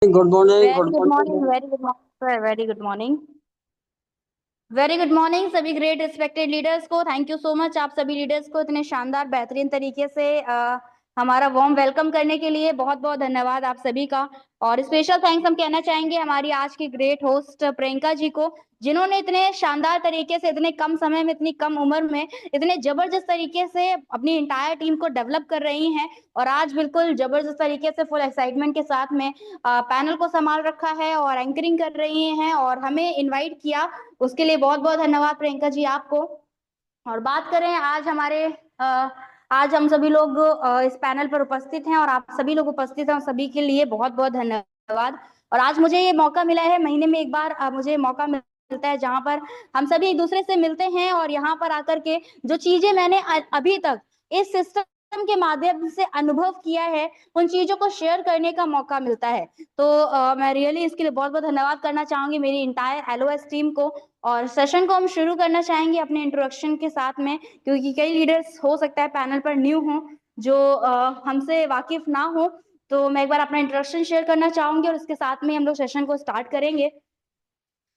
Good morning, very good good morning, morning. Very good morning sir, very good morning. Very good morning सभी great respected leaders को। Thank you so much आप सभी leaders को इतने शानदार बेहतरीन तरीके से हमारा वार्म वेलकम करने के लिए बहुत बहुत धन्यवाद आप सभी का। और स्पेशल थैंक्स हम कहना चाहेंगे हमारी आज की ग्रेट होस्ट प्रियंका जी को, जिन्होंने इतने शानदार तरीके से इतने कम समय में इतनी कम उम्र में इतने जबरदस्त तरीके से अपनी इंटायर टीम को डेवलप कर रही हैं और आज बिल्कुल जबरदस्त तरीके से फुल एक्साइटमेंट के साथ में पैनल को संभाल रखा है और एंकरिंग कर रही हैं और हमें इनवाइट किया। उसके लिए बहुत बहुत धन्यवाद प्रियंका जी आपको। और बात करें आज हमारे आज हम सभी लोग इस पैनल पर उपस्थित हैं और आप सभी लोग उपस्थित हैं और सभी के लिए बहुत बहुत धन्यवाद। और आज मुझे ये मौका मिला है, महीने में एक बार मुझे मौका मिलता है जहां पर हम सभी एक दूसरे से मिलते हैं और यहाँ पर आकर के जो चीजें मैंने अभी तक इस सिस्टम के माध्यम से अनुभव किया है उन चीजों को शेयर करने का मौका मिलता है। तो मैं रियली इसके लिए बहुत बहुत धन्यवाद करना चाहूंगी मेरी इंटायर एलओएस टीम को। और सेशन को हम शुरू करना चाहेंगे अपने इंट्रोडक्शन के साथ में, क्योंकि कई लीडर्स हो सकता है पैनल पर न्यू हो जो हमसे वाकिफ ना हो। तो मैं एक बार अपना इंट्रोडक्शन शेयर करना चाहूंगी और उसके साथ में हम लोग सेशन को स्टार्ट करेंगे।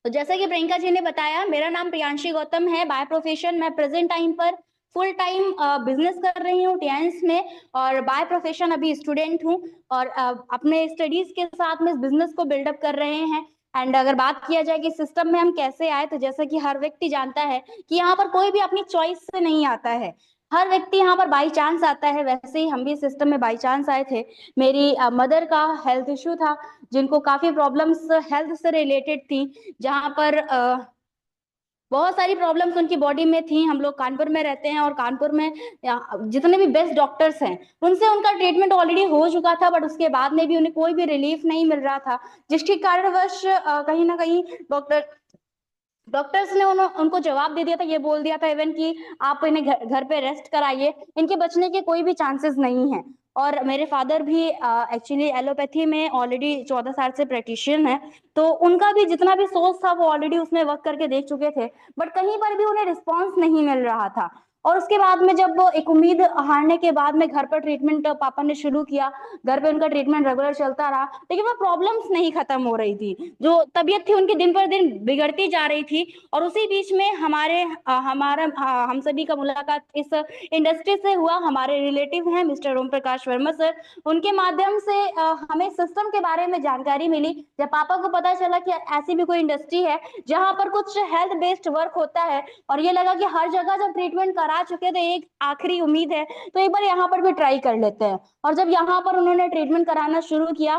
तो जैसा कि प्रियंका जी ने बताया, मेरा नाम प्रियांशी गौतम है। बाय प्रोफेशन मैं प्रेजेंट टाइम पर फुल टाइम बिजनेस कर रही हूँ टीएंस में और बाय प्रोफेशन अभी स्टूडेंट हूँ और अपने स्टडीज के साथ में इस बिजनेस को बिल्डअप कर रहे हैं। एंड अगर बात किया जाए कि सिस्टम में हम कैसे आए, तो जैसा कि हर व्यक्ति जानता है कि यहाँ पर कोई भी अपनी चॉइस से नहीं आता है, हर व्यक्ति यहाँ पर बाई चांस आता है। वैसे ही हम भी सिस्टम में बाई चांस आए थे। मेरी मदर का हेल्थ इशू था, जिनको काफी प्रॉब्लम्स हेल्थ से रिलेटेड थी, जहां पर बहुत सारी प्रॉब्लम्स उनकी बॉडी में थी। हम लोग कानपुर में रहते हैं और कानपुर में जितने भी बेस्ट डॉक्टर्स हैं उनसे उनका ट्रीटमेंट ऑलरेडी हो चुका था, बट उसके बाद में भी उन्हें कोई भी रिलीफ नहीं मिल रहा था, जिसके कारणवश कहीं ना कहीं डॉक्टर्स ने उनको जवाब दे दिया था, ये बोल दिया था इवन कि आप इन्हें घर पे रेस्ट कराइए, इनके बचने के कोई भी चांसेस नहीं है। और मेरे फादर भी एक्चुअली एलोपैथी में ऑलरेडी 14 साल से प्रैक्टिशियन है, तो उनका भी जितना भी सोर्स था वो ऑलरेडी उसमें वर्क करके देख चुके थे, बट कहीं पर भी उन्हें रिस्पॉन्स नहीं मिल रहा था। और उसके बाद में जब वो एक उम्मीद हारने के बाद में घर पर ट्रीटमेंट पापा ने शुरू किया, घर पे उनका ट्रीटमेंट रेगुलर चलता रहा, लेकिन वो प्रॉब्लम्स नहीं खत्म हो रही थी, जो तबीयत थी उनकी दिन पर दिन बिगड़ती जा रही थी। और उसी बीच में हम सभी का मुलाकात इस इंडस्ट्री से हुआ। हमारे रिलेटिव हैं मिस्टर ओम प्रकाश वर्मा सर, उनके माध्यम से हमें सिस्टम के बारे में जानकारी मिली। जब पापा को पता चला कि ऐसी भी कोई इंडस्ट्री है जहां पर कुछ हेल्थ बेस्ड वर्क होता है, और ये लगा कि हर जगह जब ट्रीटमेंट करा चुके तो एक आखिरी उम्मीद है, तो एक बार यहाँ पर भी ट्राई कर लेते हैं। और जब यहाँ पर उन्होंने ट्रीटमेंट कराना शुरू किया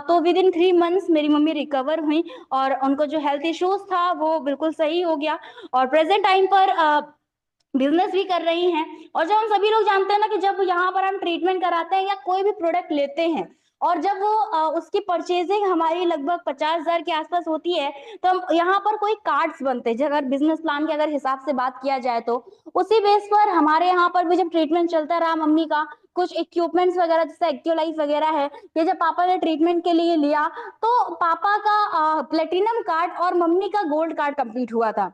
तो विद इन 3 मंथ्स मेरी मम्मी रिकवर हुई और उनको जो हेल्थ इश्यूज था वो बिल्कुल सही हो गया और प्रेजेंट टाइम पर बिजनेस भी कर रही हैं। और जब हम सभी लोग जानते हैं ना कि जब यहाँ पर हम ट्रीटमेंट कराते हैं या कोई भी प्रोडक्ट लेते हैं और जब वो उसकी परचेजिंग हमारी लगभग 50,000 के आसपास होती है, तो हम यहाँ पर कोई कार्ड्स बनते हैं। अगर बिजनेस प्लान के अगर हिसाब से बात किया जाए तो उसी बेस पर हमारे यहाँ पर भी जब ट्रीटमेंट चलता रहा मम्मी का, कुछ इक्विपमेंट्स वगैरह जैसे एक्टिवलाइज वगैरह है, ये जब पापा ने ट्रीटमेंट के लिए लिया तो पापा का प्लेटिनम कार्ड और मम्मी का गोल्ड कार्ड कंप्लीट हुआ था।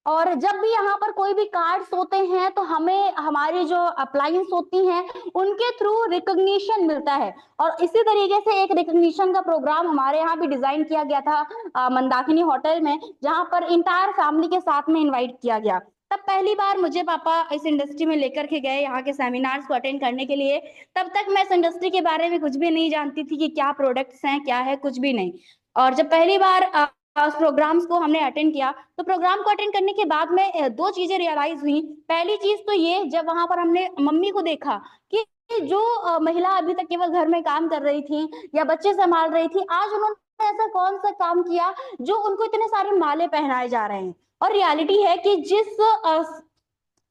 और जब भी यहाँ पर कोई भी कार्ड्स होते हैं तो हमें हमारी जो अप्लायंस होती हैं उनके थ्रू रिकॉग्निशन मिलता है। और इसी तरीके से एक रिकॉग्निशन का प्रोग्राम हमारे यहाँ भी डिजाइन किया गया था मंदाकिनी होटल में, जहाँ पर इंटायर फैमिली के साथ में इनवाइट किया गया। तब पहली बार मुझे पापा इस इंडस्ट्री में लेकर के गए यहाँ के सेमिनार्स को अटेंड करने के लिए। तब तक मैं इस इंडस्ट्री के बारे में कुछ भी नहीं जानती थी कि क्या प्रोडक्ट्स हैं क्या है, कुछ भी नहीं। और जब पहली बार उस प्रोग्राम्स को हमने अटेंड किया, तो प्रोग्राम को अटेंड करने के बाद में दो चीजें रियलाइज हुई। पहली चीज तो ये, जब वहां पर हमने मम्मी को देखा कि जो महिला अभी तक केवल घर में काम कर रही थी या बच्चे संभाल रही थी, आज उन्होंने ऐसा कौन सा काम किया जो उनको इतने सारे माले पहनाए जा रहे हैं। और रियलिटी है कि जिस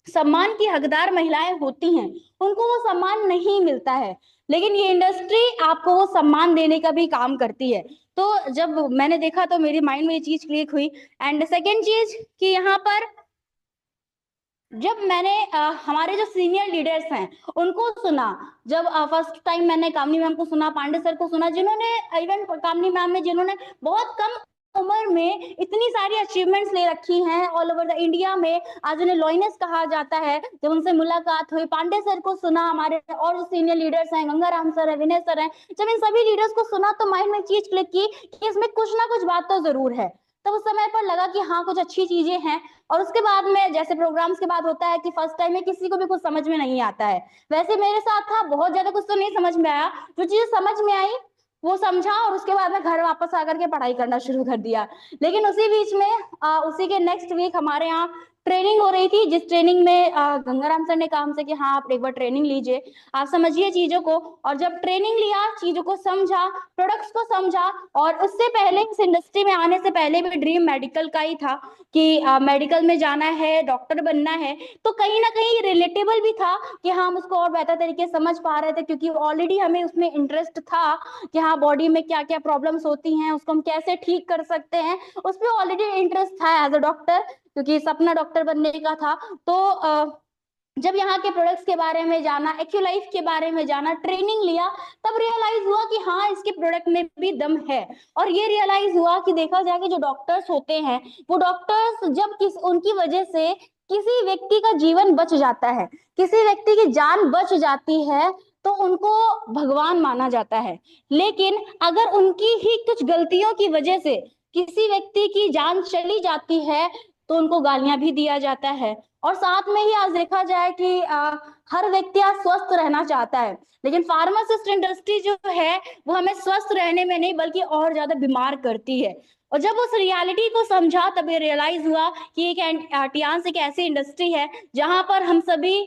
सम्मान की हकदार महिलाएं होती हैं उनको वो सम्मान नहीं मिलता है, लेकिन ये इंडस्ट्री आपको वो सम्मान देने का भी काम करती है। तो जब मैंने देखा तो मेरे माइंड में ये चीज क्लिक हुई। एंड सेकेंड चीज कि यहाँ पर जब मैंने हमारे जो सीनियर लीडर्स हैं उनको सुना, जब फर्स्ट टाइम मैंने कामनी मैम को सुना, पांडे सर को सुना, जिन्होंने इवन कामनी मैम ने जिन्होंने बहुत कम उम्र में इतनी सारी अचीवमेंट्स ले रखी हैं ऑल ओवर द इंडिया में। आज उन्हें लॉयनेस कहा जाता है। जब उनसे मुलाकात हुई, पांडे सर को सुना, हमारे और जो सीनियर लीडर्स हैं, गंगाराम सर है, विनय सर हैं, जब इन सभी लीडर्स को सुना तो माइंड में चीज क्लिक की कि इसमें कुछ ना कुछ बात तो जरूर है। तब उस समय पर लगा कि हाँ कुछ अच्छी चीजें हैं। और उसके बाद में जैसे प्रोग्राम्स के बाद होता है कि फर्स्ट टाइम में किसी को भी कुछ समझ में नहीं आता है, वैसे मेरे साथ था। बहुत ज्यादा कुछ तो नहीं समझ में आया, जो चीजें समझ में आई वो समझा और उसके बाद में घर वापस आकर के पढ़ाई करना शुरू कर दिया। लेकिन उसी बीच में उसी के नेक्स्ट वीक हमारे यहाँ ट्रेनिंग हो रही थी, जिस ट्रेनिंग में गंगाराम सर ने कहा हमसे कि हाँ आप एक बार ट्रेनिंग लीजिए, आप समझिए चीजों को। और जब ट्रेनिंग लिया, चीजों को समझा, प्रोडक्ट्स को समझा, और उससे पहले इस इंडस्ट्री में आने से पहले भी ड्रीम मेडिकल का ही था कि मेडिकल में जाना है, डॉक्टर बनना है। तो कहीं ना कहीं रिलेटेबल भी था कि हाँ हम उसको और बेहतर तरीके से समझ पा रहे थे, क्योंकि ऑलरेडी हमें उसमें इंटरेस्ट था कि हाँ बॉडी में क्या क्या प्रॉब्लम्स होती हैं, उसको हम कैसे ठीक कर सकते हैं, उस पर ऑलरेडी इंटरेस्ट था एज अ डॉक्टर, क्योंकि सपना डॉक्टर बनने का था। तो जब यहाँ के प्रोडक्ट्स के बारे में जाना, एक्यूलाइफ के बारे में जाना, ट्रेनिंग लिया, तब रियलाइज हुआ कि हाँ इसके प्रोडक्ट में भी दम है। और ये रियलाइज हुआ कि देखा जाए कि जो डॉक्टर्स होते हैं, वो डॉक्टर्स जब उनकी वजह से किसी व्यक्ति का जीवन बच जाता है, किसी व्यक्ति की जान बच जाती है, तो उनको भगवान माना जाता है। लेकिन अगर उनकी ही कुछ गलतियों की वजह से किसी व्यक्ति की जान चली जाती है, तो उनको गालियां भी दिया जाता है। और साथ में ही आज देखा जाए कि हर व्यक्ति आज स्वस्थ रहना चाहता है, लेकिन फार्मासिस्ट इंडस्ट्री जो है वो हमें स्वस्थ रहने में नहीं बल्कि और ज्यादा बीमार करती है। और जब उस रियलिटी को समझा, तब ये रियलाइज हुआ कि एक टियान्स एक ऐसी इंडस्ट्री है जहां पर हम सभी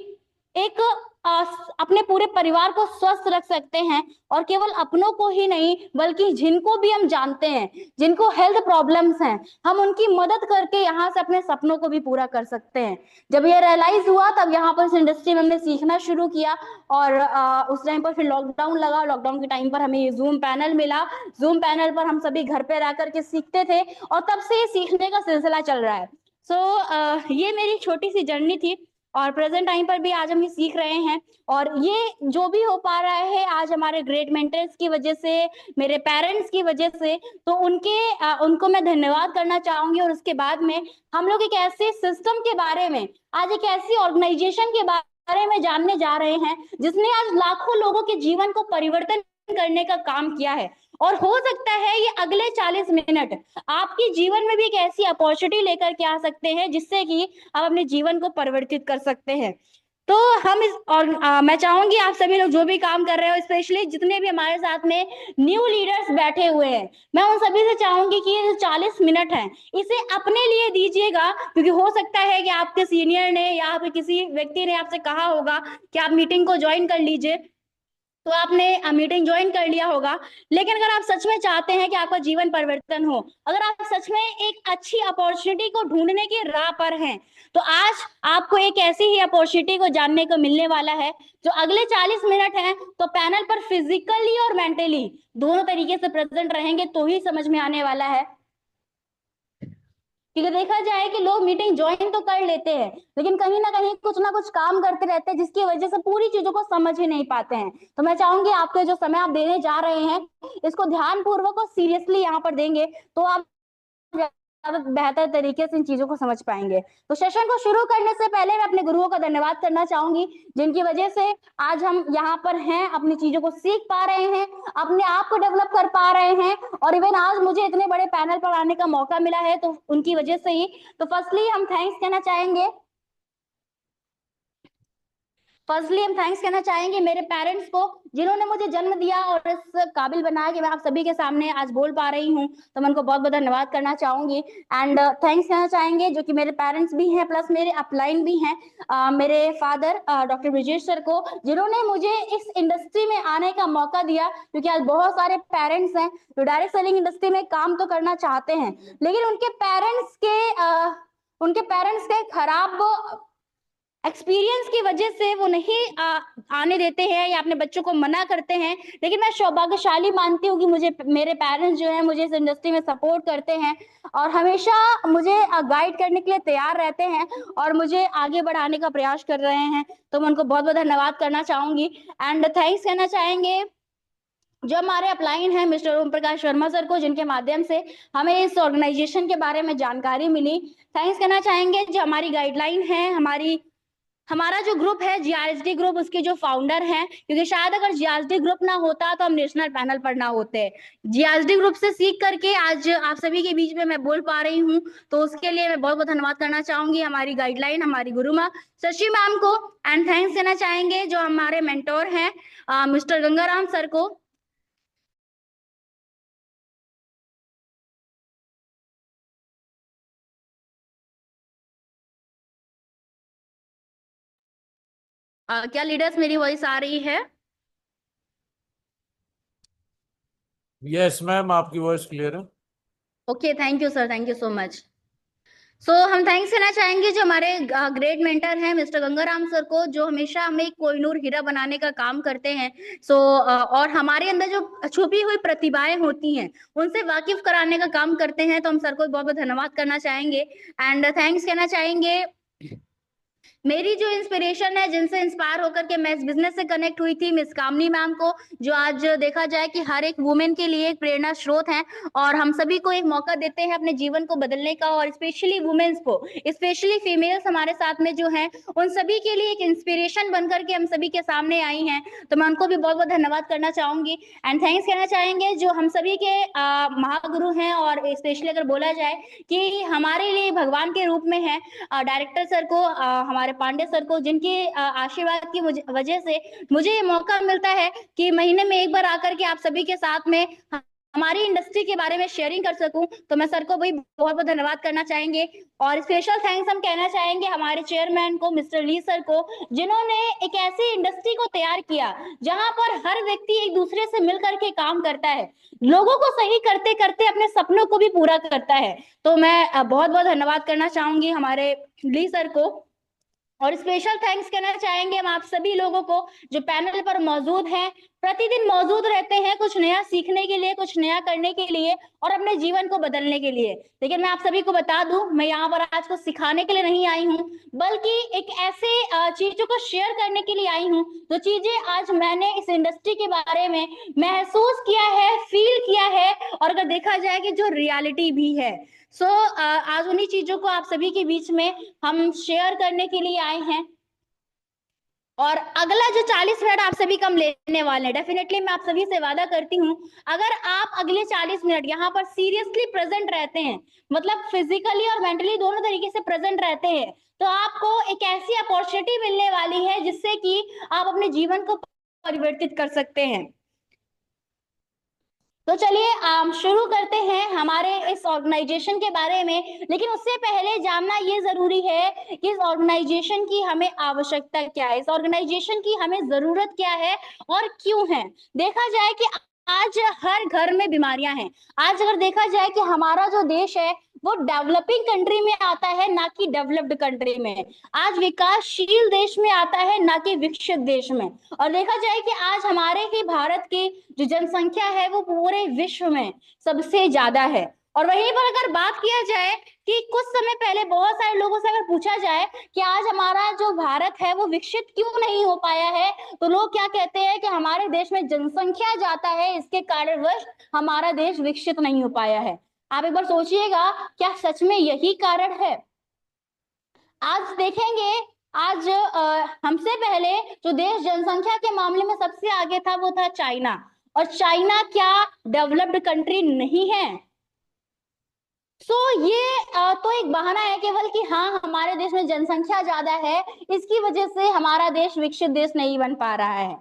एक अपने पूरे परिवार को स्वस्थ रख सकते हैं। और केवल अपनों को ही नहीं बल्कि जिनको भी हम जानते हैं, जिनको हेल्थ प्रॉब्लम्स हैं, हम उनकी मदद करके यहाँ से अपने सपनों को भी पूरा कर सकते हैं। जब ये रियलाइज हुआ, तब यहाँ पर इस इंडस्ट्री में हमने सीखना शुरू किया। और उस टाइम पर फिर लॉकडाउन लगा, लॉकडाउन के टाइम पर हमें ये जूम पैनल मिला। जूम पैनल पर हम सभी घर पे रह करके सीखते थे, और तब से ये सीखने का सिलसिला चल रहा है। ये मेरी छोटी सी जर्नी थी, और प्रेजेंट टाइम पर भी आज हम ये सीख रहे हैं। और ये जो भी हो पा रहा है आज हमारे ग्रेट मेंटर्स की वजह से, मेरे पेरेंट्स की वजह से, तो उनको मैं धन्यवाद करना चाहूंगी। और उसके बाद में हम लोग एक ऐसे सिस्टम के बारे में, आज एक ऐसी ऑर्गेनाइजेशन के बारे में जानने जा रहे हैं जिसने आज लाखों लोगों के जीवन को परिवर्तन करने का काम किया है। और हो सकता है ये अगले 40 मिनट आपके जीवन में भी एक ऐसी अपॉर्चुनिटी लेकर के आ सकते हैं जिससे कि आप अपने जीवन को परिवर्तित कर सकते हैं। तो हम इस और मैं चाहूंगी आप सभी लोग जो भी काम कर रहे हो, स्पेशली जितने भी हमारे साथ में न्यू लीडर्स बैठे हुए हैं, मैं उन सभी से चाहूंगी कि ये जो 40 मिनट है इसे अपने लिए दीजिएगा, क्योंकि हो सकता है कि आपके सीनियर ने या आपके किसी व्यक्ति ने आपसे कहा होगा कि आप मीटिंग को ज्वाइन कर लीजिए, तो आपने मीटिंग ज्वाइन कर लिया होगा। लेकिन अगर आप सच में चाहते हैं कि आपका जीवन परिवर्तन हो, अगर आप सच में एक अच्छी अपॉर्चुनिटी को ढूंढने की राह पर हैं, तो आज आपको एक ऐसी ही अपॉर्चुनिटी को जानने को मिलने वाला है जो अगले 40 मिनट हैं, तो पैनल पर फिजिकली और मेंटली दोनों तरीके से प्रेजेंट रहेंगे, तो ही समझ में आने वाला है। क्योंकि देखा जाए कि लोग मीटिंग ज्वाइन तो कर लेते हैं, लेकिन कहीं ना कुछ काम करते रहते हैं जिसकी वजह से पूरी चीजों को समझ ही नहीं पाते हैं। तो मैं चाहूंगी आपके जो समय आप देने जा रहे हैं, इसको ध्यान पूर्वक और सीरियसली यहाँ पर देंगे, तो आप ज्यादा बेहतर तरीके से इन चीजों को समझ पाएंगे। तो सेशन को शुरू करने से पहले मैं अपने गुरुओं का धन्यवाद करना चाहूंगी, जिनकी वजह से आज हम यहाँ पर हैं, अपनी चीजों को सीख पा रहे हैं, अपने आप को डेवलप कर पा रहे हैं, और इवन आज मुझे इतने बड़े पैनल पर आने का मौका मिला है, तो उनकी वजह से ही। तो फर्स्टली हम थैंक्स कहना चाहेंगे, मेरे पेरेंट्स को, जिन्होंने मुझे जन्म दिया और इस काबिल बनाया कि मैं आप सभी के सामने आज बोल पा रही हूँ। तो मैं उनको बहुत बहुत धन्यवाद करना चाहूंगी। एंड थैंक्स कहना चाहेंगे जो कि मेरे पेरेंट्स भी हैं प्लस मेरे अपलाइन भी हैं, मेरे फादर डॉक्टर ब्रिजेश सर को, जिन्होंने मुझे इस इंडस्ट्री में आने का मौका दिया। क्योंकि आज बहुत सारे पेरेंट्स हैं जो डायरेक्ट सेलिंग इंडस्ट्री में काम तो करना चाहते हैं, लेकिन उनके पेरेंट्स के खराब एक्सपीरियंस की वजह से वो नहीं आने देते हैं या अपने बच्चों को मना करते हैं। लेकिन मैं सौभाग्यशाली मानती हूँ कि मुझे मेरे पेरेंट्स जो है मुझे इस इंडस्ट्री में सपोर्ट करते हैं और हमेशा मुझे गाइड करने के लिए तैयार रहते हैं और मुझे आगे बढ़ाने का प्रयास कर रहे हैं। तो मैं उनको बहुत बहुत धन्यवाद करना चाहूंगी। एंड थैंक्स कहना चाहेंगे जो हमारे अपलाइन हैं मिस्टर ओम प्रकाश शर्मा सर को, जिनके माध्यम से हमें इस ऑर्गेनाइजेशन के बारे में जानकारी मिली। थैंक्स कहना चाहेंगे जो हमारी गाइडलाइन है, हमारा जो ग्रुप है जीआरएसडी ग्रुप, उसके जो फाउंडर हैं, क्योंकि शायद अगर जीआरएसडी ग्रुप ना होता तो हम नेशनल पैनल पर ना होते। जीआरएसडी ग्रुप से सीख करके आज आप सभी के बीच में मैं बोल पा रही हूँ, तो उसके लिए मैं बहुत बहुत धन्यवाद करना चाहूंगी हमारी गाइडलाइन, हमारी गुरु माँ शशि मैम को। एंड थैंक्स देना चाहेंगे जो हमारे मेंटोर हैं मिस्टर गंगाराम सर को। क्या लीडर्स मेरी वॉइस आ रही है? यस मैम, आपकी वॉइस क्लियर है। Okay, thank you sir, thank you so much. So हम थैंक्स देना चाहेंगे जो हमारे ग्रेट मेंटर हैं मिस्टर गंगाराम सर को, जो हमेशा हमें एक कोहिनूर हीरा बनाने का काम करते हैं। और हमारे अंदर जो छुपी हुई प्रतिभाएं होती हैं उनसे वाकिफ कराने का काम करते हैं, तो हम सर को बहुत बहुत धन्यवाद करना चाहेंगे। एंड थैंक्स कहना चाहेंगे मेरी जो इंस्पिरेशन है, जिनसे इंस्पायर होकर के मैं इस बिजनेस से कनेक्ट हुई थी, मिस कामनी मैम को, जो आज देखा जाए कि हर एक वुमेन के लिए एक प्रेरणा स्रोत है और हम सभी को एक मौका देते हैं अपने जीवन को बदलने का, और स्पेशली वुमेन्स को, स्पेशली फीमेल्स हमारे साथ में जो हैं, उन सभी के लिए एक इंस्पिरेशन बनकर के हम सभी के सामने आई हैं, तो मैं उनको भी बहुत बहुत धन्यवाद करना चाहूंगी। एंड थैंक्स कहना चाहेंगे जो हम सभी के महागुरु हैं, और स्पेशली अगर बोला जाए कि हमारे लिए भगवान के रूप में है, डायरेक्टर सर को, हमारे पांडे सर को, जिनके आशीर्वाद की वजह से मुझे ये मौका मिलता है कि महीने में एक बार आकर के आप सभी के साथ में हमारी इंडस्ट्री के बारे में शेयरिंग कर सकूं, तो मैं सर को भी बहुत बहुत धन्यवाद करना चाहेंगे। और स्पेशल थैंक्स हम कहना चाहेंगे हमारे चेयरमैन को मिस्टर ली सर को, जिन्होंने एक ऐसी इंडस्ट्री को तैयार किया जहां पर हर व्यक्ति एक दूसरे से मिलकर के काम करता है, लोगों को सही करते करते अपने सपनों को भी पूरा करता है। तो मैं बहुत बहुत धन्यवाद करना चाहूंगी हमारे ली सर को। और स्पेशल थैंक्स कहना चाहेंगे हम आप सभी लोगों को जो पैनल पर मौजूद हैं, प्रतिदिन मौजूद रहते हैं कुछ नया सीखने के लिए, कुछ नया करने के लिए और अपने जीवन को बदलने के लिए। लेकिन मैं आप सभी को बता दूं, मैं यहाँ पर आज कुछ सिखाने के लिए नहीं आई हूँ, बल्कि एक ऐसे चीजों को शेयर करने के लिए आई हूँ जो चीजें आज मैंने इस इंडस्ट्री के बारे में महसूस किया है, फील किया है, और अगर देखा जाए कि जो रियलिटी भी है। आज उन्हीं चीजों को आप सभी के बीच में हम शेयर करने के लिए आए हैं। और अगला जो 40 मिनट आप सभी कम लेने वाले हैं, डेफिनेटली मैं आप सभी से वादा करती हूँ, अगर आप अगले 40 मिनट यहाँ पर सीरियसली प्रेजेंट रहते हैं, मतलब फिजिकली और मेंटली दोनों तरीके से प्रेजेंट रहते हैं, तो आपको एक ऐसी अपॉर्चुनिटी मिलने वाली है जिससे कि आप अपने जीवन को परिवर्तित कर सकते हैं। तो चलिए शुरू करते हैं हमारे इस ऑर्गेनाइजेशन के बारे में। लेकिन उससे पहले जानना ये जरूरी है कि इस ऑर्गेनाइजेशन की हमें आवश्यकता क्या है, इस ऑर्गेनाइजेशन की हमें जरूरत क्या है और क्यों है। देखा जाए कि आज हर घर में बीमारियां हैं। आज अगर देखा जाए कि हमारा जो देश है वो डेवलपिंग कंट्री में आता है, ना कि डेवलप्ड कंट्री में। आज विकासशील देश में आता है, ना कि विकसित देश में। और देखा जाए कि आज हमारे ही भारत की जो जनसंख्या है वो पूरे विश्व में सबसे ज्यादा है। और वहीं पर अगर बात किया जाए कि कुछ समय पहले बहुत सारे लोगों से अगर पूछा जाए कि आज हमारा जो भारत है वो विकसित क्यों नहीं हो पाया है, तो लोग क्या कहते हैं कि हमारे देश में जनसंख्या ज्यादा है, इसके कारणवश हमारा देश विकसित नहीं हो पाया है। आप एक बार सोचिएगा, क्या सच में यही कारण है? आज देखेंगे, आज हमसे पहले जो देश जनसंख्या के मामले में सबसे आगे था वो था चाइना। और चाइना क्या डेवलप्ड कंट्री नहीं है? ये तो एक बहाना है केवल कि हाँ हमारे देश में जनसंख्या ज्यादा है, इसकी वजह से हमारा देश विकसित देश नहीं बन पा रहा है।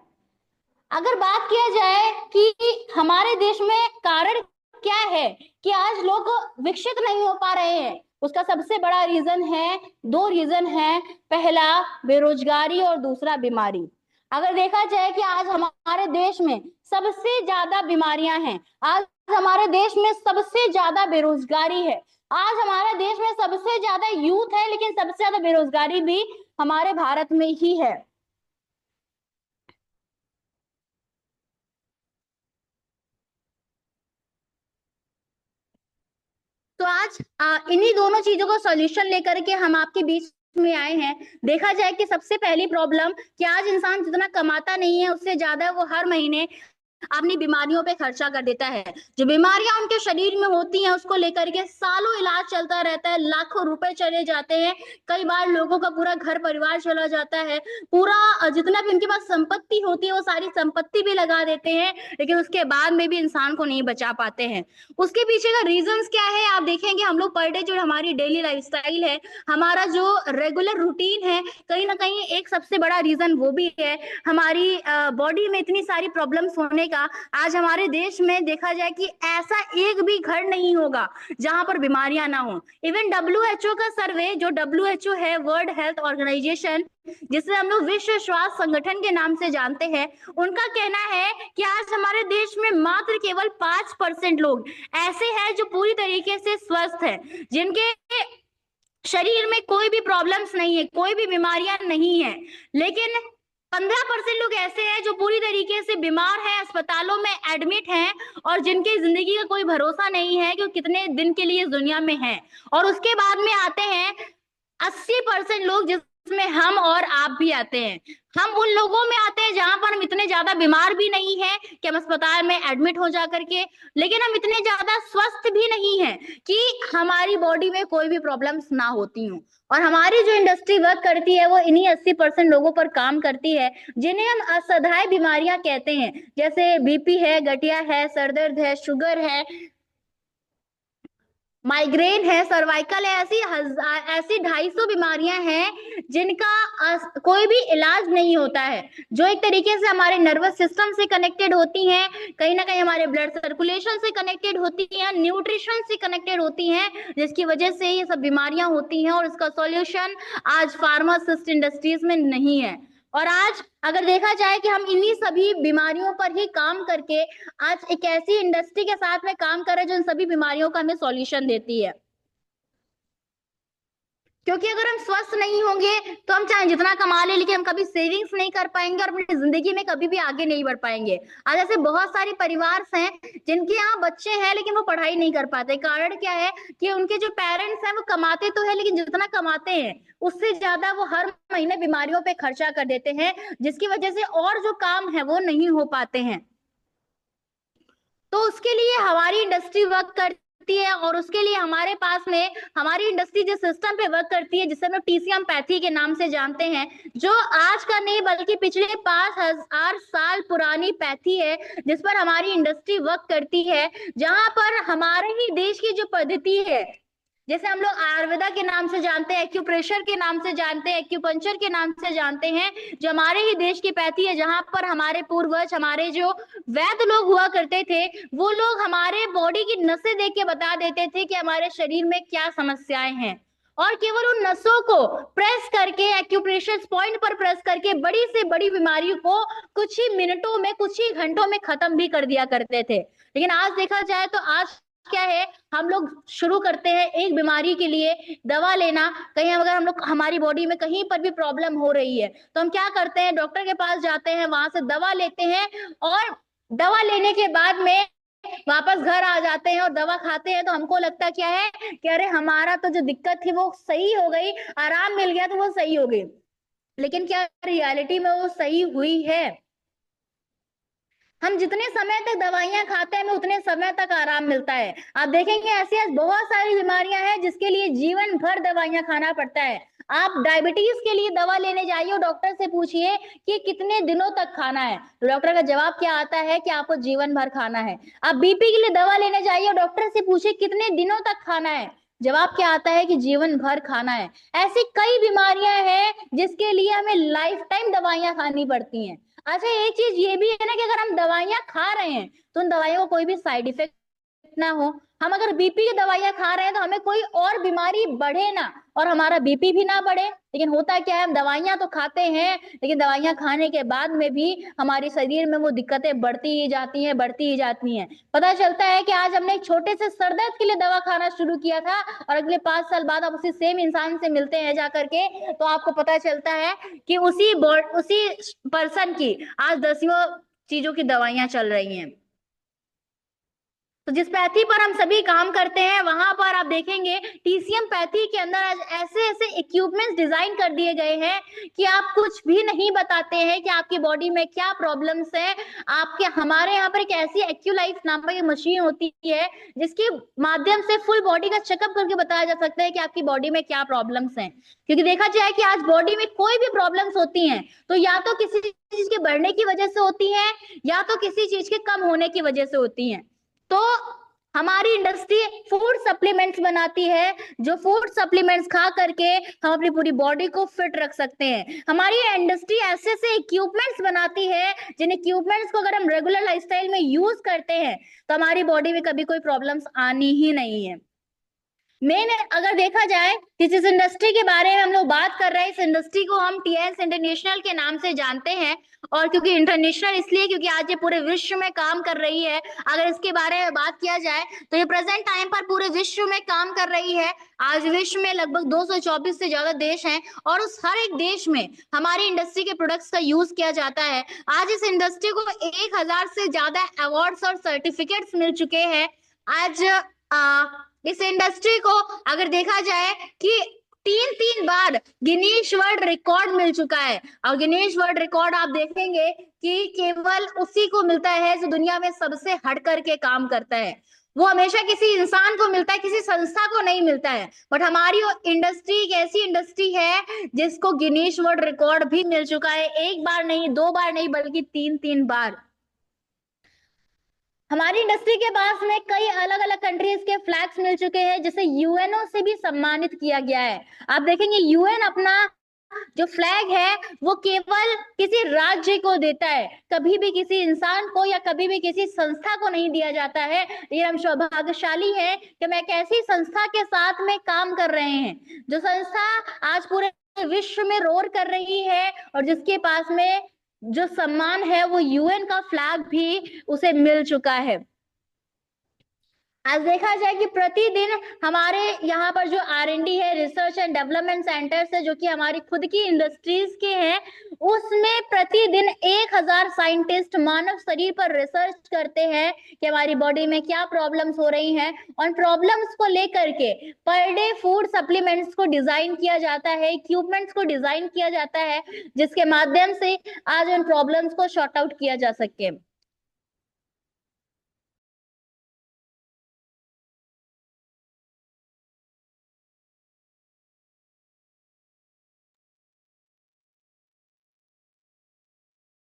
अगर बात किया जाए कि हमारे देश में कारण क्या है कि आज लोग विकसित नहीं हो पा रहे हैं, उसका सबसे बड़ा रीजन है, दो रीजन है। पहला बेरोजगारी और दूसरा बीमारी। अगर देखा जाए कि आज हमारे देश में सबसे ज्यादा बीमारियां हैं, आज हमारे देश में सबसे ज्यादा बेरोजगारी है, आज हमारे देश में सबसे ज्यादा यूथ है, लेकिन सबसे ज्यादा बेरोजगारी भी हमारे भारत में ही है। तो आज इन्हीं दोनों चीजों को सॉल्यूशन लेकर के हम आपके बीच में आए हैं। देखा जाए कि सबसे पहली प्रॉब्लम कि आज इंसान जितना कमाता नहीं है उससे ज्यादा वो हर महीने अपनी बीमारियों पे खर्चा कर देता है। जो बीमारियां उनके शरीर में होती हैं उसको लेकर के सालों इलाज चलता रहता है, लाखों रुपए चले जाते हैं, कई बार लोगों का पूरा घर परिवार चला जाता है, पूरा जितना भी उनके पास संपत्ति होती है वो सारी संपत्ति भी लगा देते हैं, लेकिन उसके बाद में भी इंसान को नहीं बचा पाते हैं। उसके पीछे का रीजंस क्या है आप देखेंगे, हम लोग पर डे जो हमारी डेली लाइफस्टाइल है, हमारा जो रेगुलर रूटीन है, कहीं ना कहीं एक सबसे बड़ा रीजन वो भी है हमारी बॉडी में इतनी सारी प्रॉब्लम्स होने का। आज हमारे देश में देखा जाए कि ऐसा एक भी घर नहीं होगा जहां पर बीमारियां ना हो। इवन WHO का सर्वे, जो WHO है, वर्ल्ड हेल्थ ऑर्गेनाइजेशन, जिसे हम लोग विश्व स्वास्थ्य संगठन के नाम से जानते हैं, उनका कहना है कि आज हमारे देश में मात्र केवल 5% लोग ऐसे हैं जो पूरी तरीके से स्वस्थ है, जिनके शरीर में कोई भी प्रॉब्लम्स नहीं है, कोई भी बीमारियां नहीं है। लेकिन 15% लोग ऐसे हैं जो पूरी तरीके से बीमार हैं, अस्पतालों में एडमिट हैं, और जिनकी जिंदगी का कोई भरोसा नहीं है कि वो कितने दिन के लिए इस दुनिया में हैं। और उसके बाद में आते हैं 80% लोग, जिसमें हम और आप भी आते हैं। हम उन लोगों में आते हैं जहां पर हम इतने ज्यादा बीमार भी नहीं है कि हम अस्पताल में एडमिट हो जा करके, लेकिन हम इतने ज्यादा स्वस्थ भी नहीं है कि हमारी बॉडी में कोई भी प्रॉब्लम्स ना होती हूँ। और हमारी जो इंडस्ट्री वर्क करती है वो इन्हीं 80% लोगों पर काम करती है, जिन्हें हम असहज बीमारियां कहते हैं, जैसे बीपी है, गठिया है, सरदर्द है, शुगर है, माइग्रेन है, सर्वाइकल है। ऐसी 250 बीमारियां हैं जिनका कोई भी इलाज नहीं होता है, जो एक तरीके से हमारे नर्वस सिस्टम से कनेक्टेड होती हैं, कहीं ना कहीं हमारे ब्लड सर्कुलेशन से कनेक्टेड होती हैं, न्यूट्रिशन से कनेक्टेड होती हैं, जिसकी वजह से ये सब बीमारियां होती हैं। और इसका सॉल्यूशन आज फार्मासिस्ट इंडस्ट्रीज में नहीं है। और आज अगर देखा जाए कि हम इन्हीं सभी बीमारियों पर ही काम करके आज एक ऐसी इंडस्ट्री के साथ में काम कर रहे हैं जो इन सभी बीमारियों का हमें सॉल्यूशन देती है। क्योंकि अगर हम स्वस्थ नहीं होंगे तो हम चाहे जितना कमा ले, लेकिन हम कभी सेविंग्स नहीं कर पाएंगे और अपनी जिंदगी में कभी भी आगे नहीं बढ़ पाएंगे। आज ऐसे बहुत सारे परिवार हैं जिनके यहाँ बच्चे हैं लेकिन वो पढ़ाई नहीं कर पाते। कारण क्या है कि उनके जो पेरेंट्स हैं वो कमाते तो है, लेकिन जितना कमाते हैं उससे ज्यादा वो हर महीने बीमारियों पे खर्चा कर देते हैं, जिसकी वजह से और जो काम है वो नहीं हो पाते हैं। तो उसके लिए हमारी इंडस्ट्री वर्क करती है, और उसके लिए हमारे पास में हमारी इंडस्ट्री जिस सिस्टम पे वर्क करती है, जिसे हम TCM पैथी के नाम से जानते हैं, जो आज का नहीं बल्कि पिछले 5000 साल पुरानी पैथी है, जिस पर हमारी इंडस्ट्री वर्क करती है, जहां पर हमारे ही देश की जो पद्धति है, जैसे हम लोग आयुर्वेदा के नाम से जानते हैं, एक्यूप्रेशर के नाम से जानते हैं, एक्यूपंक्चर के नाम से जानते हैं, जो हमारे ही देश की पैथी है, जहां पर हमारे पूर्वज, हमारे जो वैद्य लोग हुआ करते थे, वो लोग हमारे बॉडी की नसें देख के बता देते थे कि हमारे शरीर में क्या समस्याएं हैं, और केवल उन नसों को प्रेस करके, एक्यूप्रेशर पॉइंट पर प्रेस करके बड़ी से बड़ी बीमारी को कुछ ही मिनटों में, कुछ ही घंटों में खत्म भी कर दिया करते थे। लेकिन आज देखा जाए तो आज क्या है, हम लोग शुरू करते हैं एक बीमारी के लिए दवा लेना। कहीं अगर हम लोग, हमारी बॉडी में कहीं पर भी प्रॉब्लम हो रही है तो हम क्या करते हैं, डॉक्टर के पास जाते हैं, वहां से दवा लेते हैं, और दवा लेने के बाद में वापस घर आ जाते हैं और दवा खाते हैं, तो हमको लगता क्या है कि अरे हमारा तो जो दिक्कत थी वो सही हो गई, आराम मिल गया तो वो सही हो गई। लेकिन क्या रियलिटी में वो सही हुई है? हम जितने समय तक दवाइयां खाते हैं हमें उतने समय तक आराम मिलता है। आप देखेंगे ऐसी बहुत सारी बीमारियां हैं जिसके लिए जीवन भर दवाइयां खाना पड़ता है। आप डायबिटीज के लिए दवा लेने जाइए और डॉक्टर से पूछिए कि कितने दिनों तक खाना है, तो डॉक्टर का जवाब क्या आता है कि आपको जीवन भर खाना है। आप बीपी के लिए दवा लेने जाइए और डॉक्टर से पूछिए कितने दिनों तक खाना है, जवाब क्या आता है कि जीवन भर खाना है। ऐसी कई बीमारियां हैं जिसके लिए हमें लाइफ टाइम दवाइयां खानी पड़ती हैं। अच्छा, एक चीज ये भी है ना कि अगर हम दवाइयां खा रहे हैं तो उन दवाइयों का कोई भी साइड इफेक्ट ना हो। हम अगर बीपी की दवाइयां खा रहे हैं तो हमें कोई और बीमारी बढ़े ना, और हमारा बीपी भी ना बढ़े। लेकिन होता क्या है, हम दवाइयां तो खाते हैं लेकिन दवाइयां खाने के बाद में भी हमारे शरीर में वो दिक्कतें बढ़ती ही जाती हैं, बढ़ती ही जाती हैं। पता चलता है कि आज हमने एक छोटे से सर दर्द के लिए दवा खाना शुरू किया था, और अगले 5 साल बाद आप उसी सेम इंसान से मिलते हैं जा करके, तो आपको पता चलता है कि उसी पर्सन की आज 10 चीजों की दवाइयां चल रही हैं। तो जिस पैथी पर हम सभी काम करते हैं वहां पर आप देखेंगे टीसीएम पैथी के अंदर ऐसे ऐसे इक्विपमेंट्स डिजाइन कर दिए गए हैं कि आप कुछ भी नहीं बताते हैं कि आपकी बॉडी में क्या प्रॉब्लम्स है। आपके हमारे यहाँ पर एक ऐसी एक्यूलाइफ नामक एक मशीन होती है जिसके माध्यम से फुल बॉडी का चेकअप करके बताया जा सकता है कि आपकी बॉडी में क्या प्रॉब्लम्स हैं। क्योंकि देखा जाए कि आज बॉडी में कोई भी प्रॉब्लम्स होती हैं तो या तो किसी चीज के बढ़ने की वजह से होती है या तो किसी चीज के कम होने की वजह से होती है। तो हमारी इंडस्ट्री फूड सप्लीमेंट्स बनाती है जो फूड सप्लीमेंट्स खा करके हम अपनी पूरी बॉडी को फिट रख सकते हैं। हमारी इंडस्ट्री ऐसे ऐसे इक्विपमेंट्स बनाती है जिन इक्विपमेंट्स को अगर हम रेगुलर लाइफस्टाइल में यूज करते हैं तो हमारी बॉडी में कभी कोई प्रॉब्लम्स आनी ही नहीं है। मेन अगर देखा जाए जिस इंडस्ट्री के बारे में हम लोग बात कर रहे हैं, इस इंडस्ट्री को हम टीएस इंटरनेशनल के नाम से जानते हैं। और क्योंकि इंटरनेशनल इसलिए क्योंकि आज ये पूरे विश्व में काम कर रही है। अगर इसके बारे में बात किया जाए तो ये प्रेजेंट टाइम पर पूरे विश्व में काम कर रही है। आज विश्व में लगभग 224 से ज्यादा देश हैं और उस हर एक देश में हमारी इंडस्ट्री के प्रोडक्ट्स का यूज किया जाता है। आज इस इंडस्ट्री को 1000 से ज्यादा अवार्ड्स और सर्टिफिकेट्स मिल चुके हैं। आज इस इंडस्ट्री को अगर देखा जाए कि 3 बार गिनीज वर्ल्ड रिकॉर्ड मिल चुका है। और गिनीज वर्ल्ड रिकॉर्ड आप देखेंगे कि केवल उसी को मिलता है जो दुनिया में सबसे हट करके काम करता है। वो हमेशा किसी इंसान को मिलता है, किसी संस्था को नहीं मिलता है। बट हमारी इंडस्ट्री एक ऐसी इंडस्ट्री है जिसको गिनीज वर्ल्ड रिकॉर्ड भी मिल चुका है। 1 बार नहीं, 2 बार नहीं, बल्कि 3 बार। हमारी इंडस्ट्री के पास में कई अलग अलग कंट्रीज के फ्लैग्स मिल चुके हैं जिसे यूएनओ से भी सम्मानित किया गया है। आप देखेंगे यूएन अपना जो फ्लैग है वो केवल किसी राज्य को देता है, कभी भी किसी इंसान को या कभी भी किसी संस्था को नहीं दिया जाता है। ये हम सौभाग्यशाली है कि मैं एक ऐसी संस्था के साथ में काम कर रहे हैं जो संस्था आज पूरे विश्व में रोर कर रही है और जिसके पास में जो सम्मान है वो यूएन का फ्लैग भी उसे मिल चुका है। आज देखा जाए कि प्रतिदिन हमारे यहाँ पर जो R&D है, रिसर्च एंड डेवलपमेंट सेंटर्स है, जो कि हमारी खुद की इंडस्ट्रीज के हैं, उसमें प्रतिदिन 1000 साइंटिस्ट मानव शरीर पर रिसर्च करते हैं कि हमारी बॉडी में क्या प्रॉब्लम्स हो रही हैं। और प्रॉब्लम्स को लेकर के पर डे फूड सप्लीमेंट्स को डिजाइन किया जाता है, इक्विपमेंट्स को डिजाइन किया जाता है जिसके माध्यम से आज उन प्रॉब्लम्स को शॉर्ट आउट किया जा सके।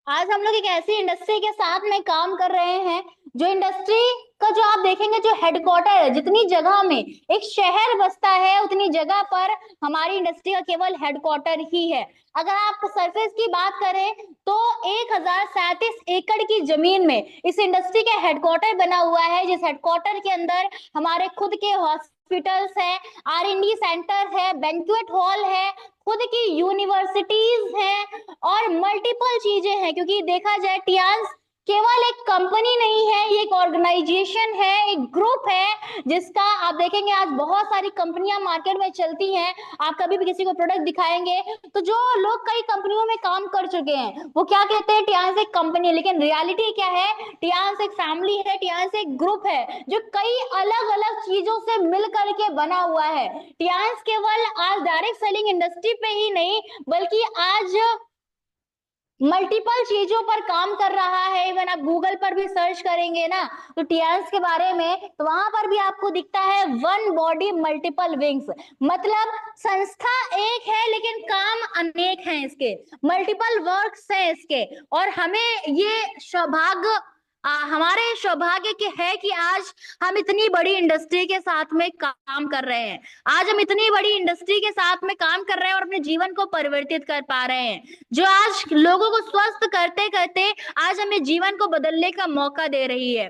आज हम लोग एक ऐसी इंडस्ट्री के साथ में काम कर रहे हैं जो इंडस्ट्री का जो आप देखेंगे जो हेडक्वार्टर है, जितनी जगह में एक शहर बसता है उतनी जगह पर हमारी इंडस्ट्री का केवल हेडक्वार्टर ही है। अगर आप सरफेस की बात करें तो 1037 एकड़ की जमीन में इस इंडस्ट्री का हेडक्वार्टर बना हुआ है, जिस हेडक्वार्टर के अंदर हमारे खुद के हॉस्पिटल्स है, R&D सेंटर है, बैंक्वेट हॉल है, खुद की यूनिवर्सिटीज हैं और मल्टीपल चीजें हैं। क्योंकि देखा जाए टियान्स केवल एक कंपनी नहीं है, ये एक ऑर्गेनाइजेशन है, एक ग्रुप है जिसका आप देखेंगे आज बहुत सारी कंपनियां मार्केट में चलती हैं। आप कभी भी किसी को प्रोडक्ट दिखाएंगे तो जो लोग कई कंपनियों में काम कर चुके हैं वो क्या कहते हैं, टियान्स एक कंपनी है। लेकिन रियलिटी क्या है, टियान्स एक फैमिली है, टियान्स एक ग्रुप है जो कई अलग अलग चीजों से मिल करके बना हुआ है। टियान्स केवल आज डायरेक्ट सेलिंग इंडस्ट्री पे ही नहीं बल्कि आज मल्टीपल चीजों पर काम कर रहा है। इवन आप गूगल पर भी सर्च करेंगे ना तो टियान्स के बारे में तो वहां पर भी आपको दिखता है वन बॉडी मल्टीपल विंग्स। मतलब संस्था एक है लेकिन काम अनेक हैं, इसके मल्टीपल वर्क्स हैं इसके। और हमें ये सौभाग्य हमारे सौभाग्य के है कि आज हम इतनी बड़ी इंडस्ट्री के साथ में काम कर रहे हैं। आज हम इतनी बड़ी इंडस्ट्री के साथ में काम कर रहे हैं और अपने जीवन को परिवर्तित कर पा रहे हैं, जो आज लोगों को स्वस्थ करते करते आज हमें जीवन को बदलने का मौका दे रही है।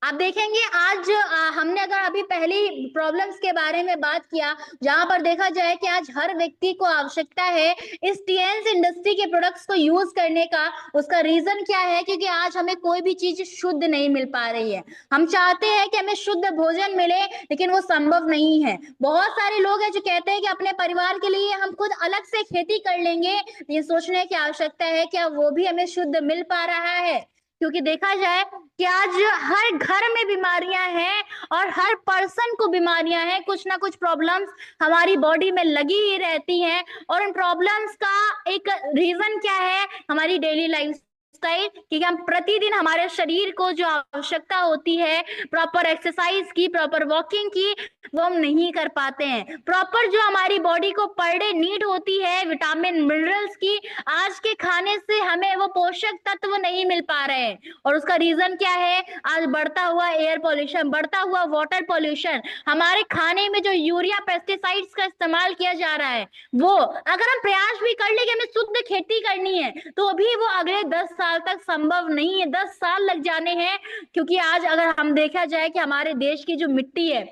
आप देखेंगे आज हमने अगर अभी पहली प्रॉब्लम्स के बारे में बात किया, जहां पर देखा जाए कि आज हर व्यक्ति को आवश्यकता है इस टीएनसी इंडस्ट्री के प्रोडक्ट्स को यूज करने का। उसका रीजन क्या है? क्योंकि आज हमें कोई भी चीज शुद्ध नहीं मिल पा रही है। हम चाहते हैं कि हमें शुद्ध भोजन मिले, लेकिन वो संभव नहीं है। बहुत सारे लोग हैं जो कहते हैं कि अपने परिवार के लिए हम खुद अलग से खेती कर लेंगे। ये सोचने की आवश्यकता है क्या वो भी हमें शुद्ध मिल पा रहा है? क्योंकि देखा जाए कि आज हर घर में बीमारियां हैं और हर पर्सन को बीमारियां हैं। कुछ ना कुछ प्रॉब्लम्स हमारी बॉडी में लगी ही रहती हैं, और इन प्रॉब्लम्स का एक रीजन क्या है? हमारी डेली लाइफ स्टाइल। क्योंकि हम प्रतिदिन हमारे शरीर को जो आवश्यकता होती है प्रॉपर एक्सरसाइज की, प्रॉपर वॉकिंग की, वो हम नहीं कर पाते हैं। प्रॉपर जो हमारी बॉडी को पर डे नीड होती है विटामिन मिनरल्स की, आज के खाने से हमें वो पोषक तत्व नहीं मिल पा रहे हैं। और उसका रीजन क्या है? आज बढ़ता हुआ एयर पॉल्यूशन, बढ़ता हुआ वाटर पॉल्यूशन, हमारे खाने में जो यूरिया पेस्टिसाइड्स का इस्तेमाल किया जा रहा है, वो अगर हम प्रयास भी कर ले कि हमें शुद्ध खेती करनी है, तो अभी वो अगले 10 साल तक संभव नहीं है। 10 साल लग जाने हैं। क्योंकि आज अगर हम देखा जाए कि हमारे देश की जो मिट्टी है,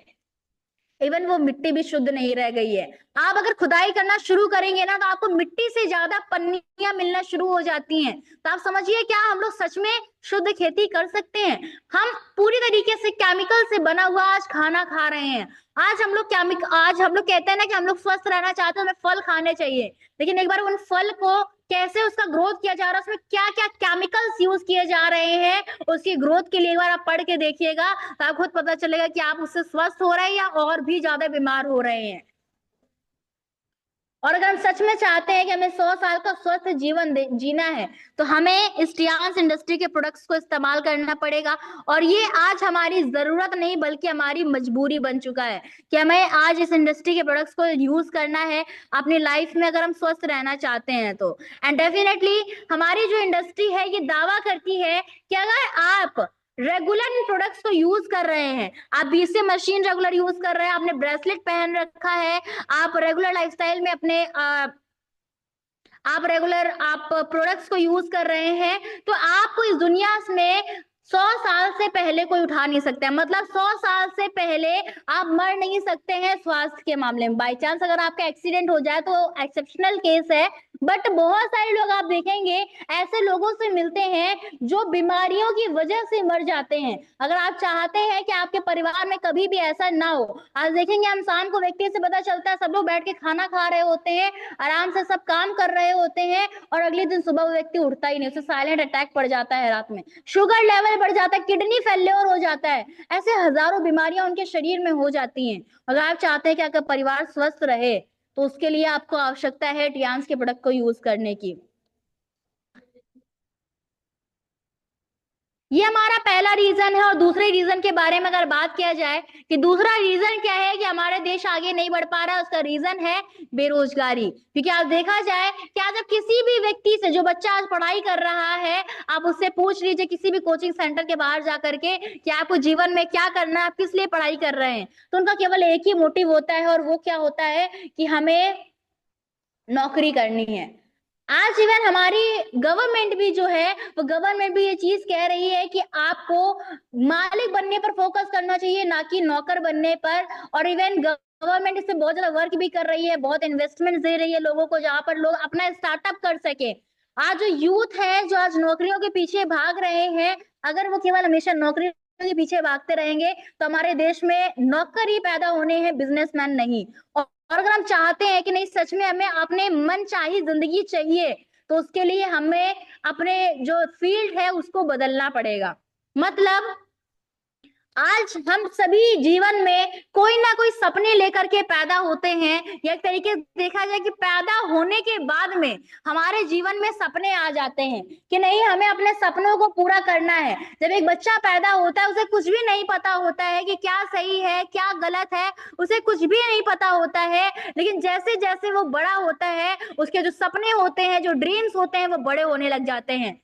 इवन वो मिट्टी भी शुद्ध नहीं रह गई है। आप अगर खुदाई करना शुरू करेंगे ना, तो आपको मिट्टी से ज्यादा पन्नियां मिलना शुरू हो जाती हैं। तो आप समझिए, क्या हम लोग सच में शुद्ध खेती कर सकते हैं? हम पूरी तरीके से केमिकल से बना हुआ आज खाना खा रहे हैं। आज हम लोग कहते हैं ना कि हम लोग स्वस्थ रहना चाहते हैं, हमें फल खाने चाहिए, लेकिन एक बार उन फल को कैसे उसका ग्रोथ किया जा रहा है, उसमें क्या क्या केमिकल्स यूज किए जा रहे हैं, उसकी ग्रोथ के लिए एक बार आप पढ़ के देखिएगा, तो आपको खुद पता चलेगा कि आप उससे स्वस्थ हो रहे हैं या और भी ज्यादा बीमार हो रहे हैं। और अगर हम सच में चाहते हैं कि हमें 100 साल का स्वस्थ जीवन जीना है, तो हमें इस टीएनसी इंडस्ट्री के प्रोडक्ट्स को इस्तेमाल करना पड़ेगा। और ये आज हमारी जरूरत नहीं बल्कि हमारी मजबूरी बन चुका है कि हमें आज इस इंडस्ट्री के प्रोडक्ट्स को यूज करना है अपनी लाइफ में, अगर हम स्वस्थ रहना चाहते हैं तो। एंड डेफिनेटली हमारी जो इंडस्ट्री है ये दावा करती है कि अगर आप रेगुलर इन प्रोडक्ट्स को यूज कर रहे हैं, आप बीसी मशीन रेगुलर यूज कर रहे हैं, आपने ब्रेसलेट पहन रखा है, आप रेगुलर लाइफस्टाइल में अपने आप रेगुलर आप प्रोडक्ट्स को यूज कर रहे हैं, तो आपको इस दुनिया में 100 साल से पहले कोई उठा नहीं सकता है। मतलब 100 साल से पहले आप मर नहीं सकते हैं स्वास्थ्य के मामले में। बाई चांस अगर आपका एक्सीडेंट हो जाए तो एक्सेप्शनल केस है, बट बहुत सारे लोग आप देखेंगे ऐसे लोगों से मिलते हैं जो बीमारियों की वजह से मर जाते हैं। अगर आप चाहते हैं कि आपके परिवार में कभी भी ऐसा ना हो, आज देखेंगे हम शाम को व्यक्ति से पता चलता है सब लोग बैठ के खाना खा रहे होते हैं, आराम से सब काम कर रहे होते हैं, और अगले दिन सुबह वो व्यक्ति उठता ही नहीं, उसे साइलेंट अटैक पड़ जाता है रात में, शुगर लेवल बढ़ जाता है, किडनी फेल्योर हो जाता है, ऐसे हजारों बीमारियां उनके शरीर में हो जाती हैं। अगर आप चाहते हैं कि आपका परिवार स्वस्थ रहे, तो उसके लिए आपको आवश्यकता है टीएनसी के प्रोडक्ट को यूज करने की। ये हमारा पहला रीजन है। और दूसरे रीजन के बारे में अगर बात किया जाए कि दूसरा रीजन क्या है कि हमारे देश आगे नहीं बढ़ पा रहा, उसका रीजन है बेरोजगारी। क्योंकि आज देखा जाए कि आज आप किसी भी व्यक्ति से, जो बच्चा आज पढ़ाई कर रहा है, आप उससे पूछ लीजिए किसी भी कोचिंग सेंटर के बाहर जाकर के कि आपको जीवन में क्या करना है, आप किस लिए पढ़ाई कर रहे हैं, तो उनका केवल एक ही मोटिव होता है, और वो क्या होता है कि हमें नौकरी करनी है। आज इवन हमारी गवर्नमेंट भी जो है, वो गवर्नमेंट भी ये चीज कह रही है कि आपको मालिक बनने पर फोकस करना चाहिए, ना कि नौकर बनने पर। और इवन गवर्नमेंट इससे बहुत ज्यादा वर्क भी कर रही है, बहुत इन्वेस्टमेंट दे रही है लोगों को, जहां पर लोग अपना स्टार्टअप कर सके। आज जो यूथ है जो आज नौकरियों के पीछे भाग रहे हैं, अगर वो केवल हमेशा नौकरी के पीछे भागते रहेंगे, तो हमारे देश में नौकर ही पैदा होने हैं, बिजनेसमैन नहीं। और अगर हम चाहते हैं कि नहीं सच में हमें अपने मन चाही जिंदगी चाहिए, तो उसके लिए हमें अपने जो फील्ड है उसको बदलना पड़ेगा। मतलब आज हम सभी जीवन में कोई ना कोई सपने लेकर के पैदा होते हैं, या एक तरीके से देखा जाए कि पैदा होने के बाद में हमारे जीवन में सपने आ जाते हैं कि नहीं हमें अपने सपनों को पूरा करना है। जब एक बच्चा पैदा होता है उसे कुछ भी नहीं पता होता है कि क्या सही है क्या गलत है, उसे कुछ भी नहीं पता होता है। लेकिन जैसे जैसे वो बड़ा होता है, उसके जो सपने होते हैं, जो ड्रीम्स होते हैं, वो बड़े होने लग जाते हैं।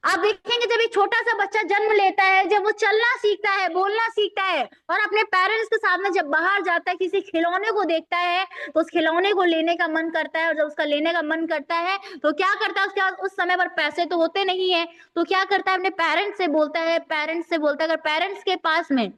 आप देखेंगे जब एक छोटा सा बच्चा जन्म लेता है, जब वो चलना सीखता है, बोलना सीखता है और अपने पेरेंट्स के साथ में जब बाहर जाता है, किसी खिलौने को देखता है तो उस खिलौने को लेने का मन करता है। और जब उसका लेने का मन करता है तो क्या करता है, उसके पास उस समय पर पैसे तो होते नहीं है, तो क्या करता है, अपने पेरेंट्स से बोलता है, अगर पेरेंट्स के पास में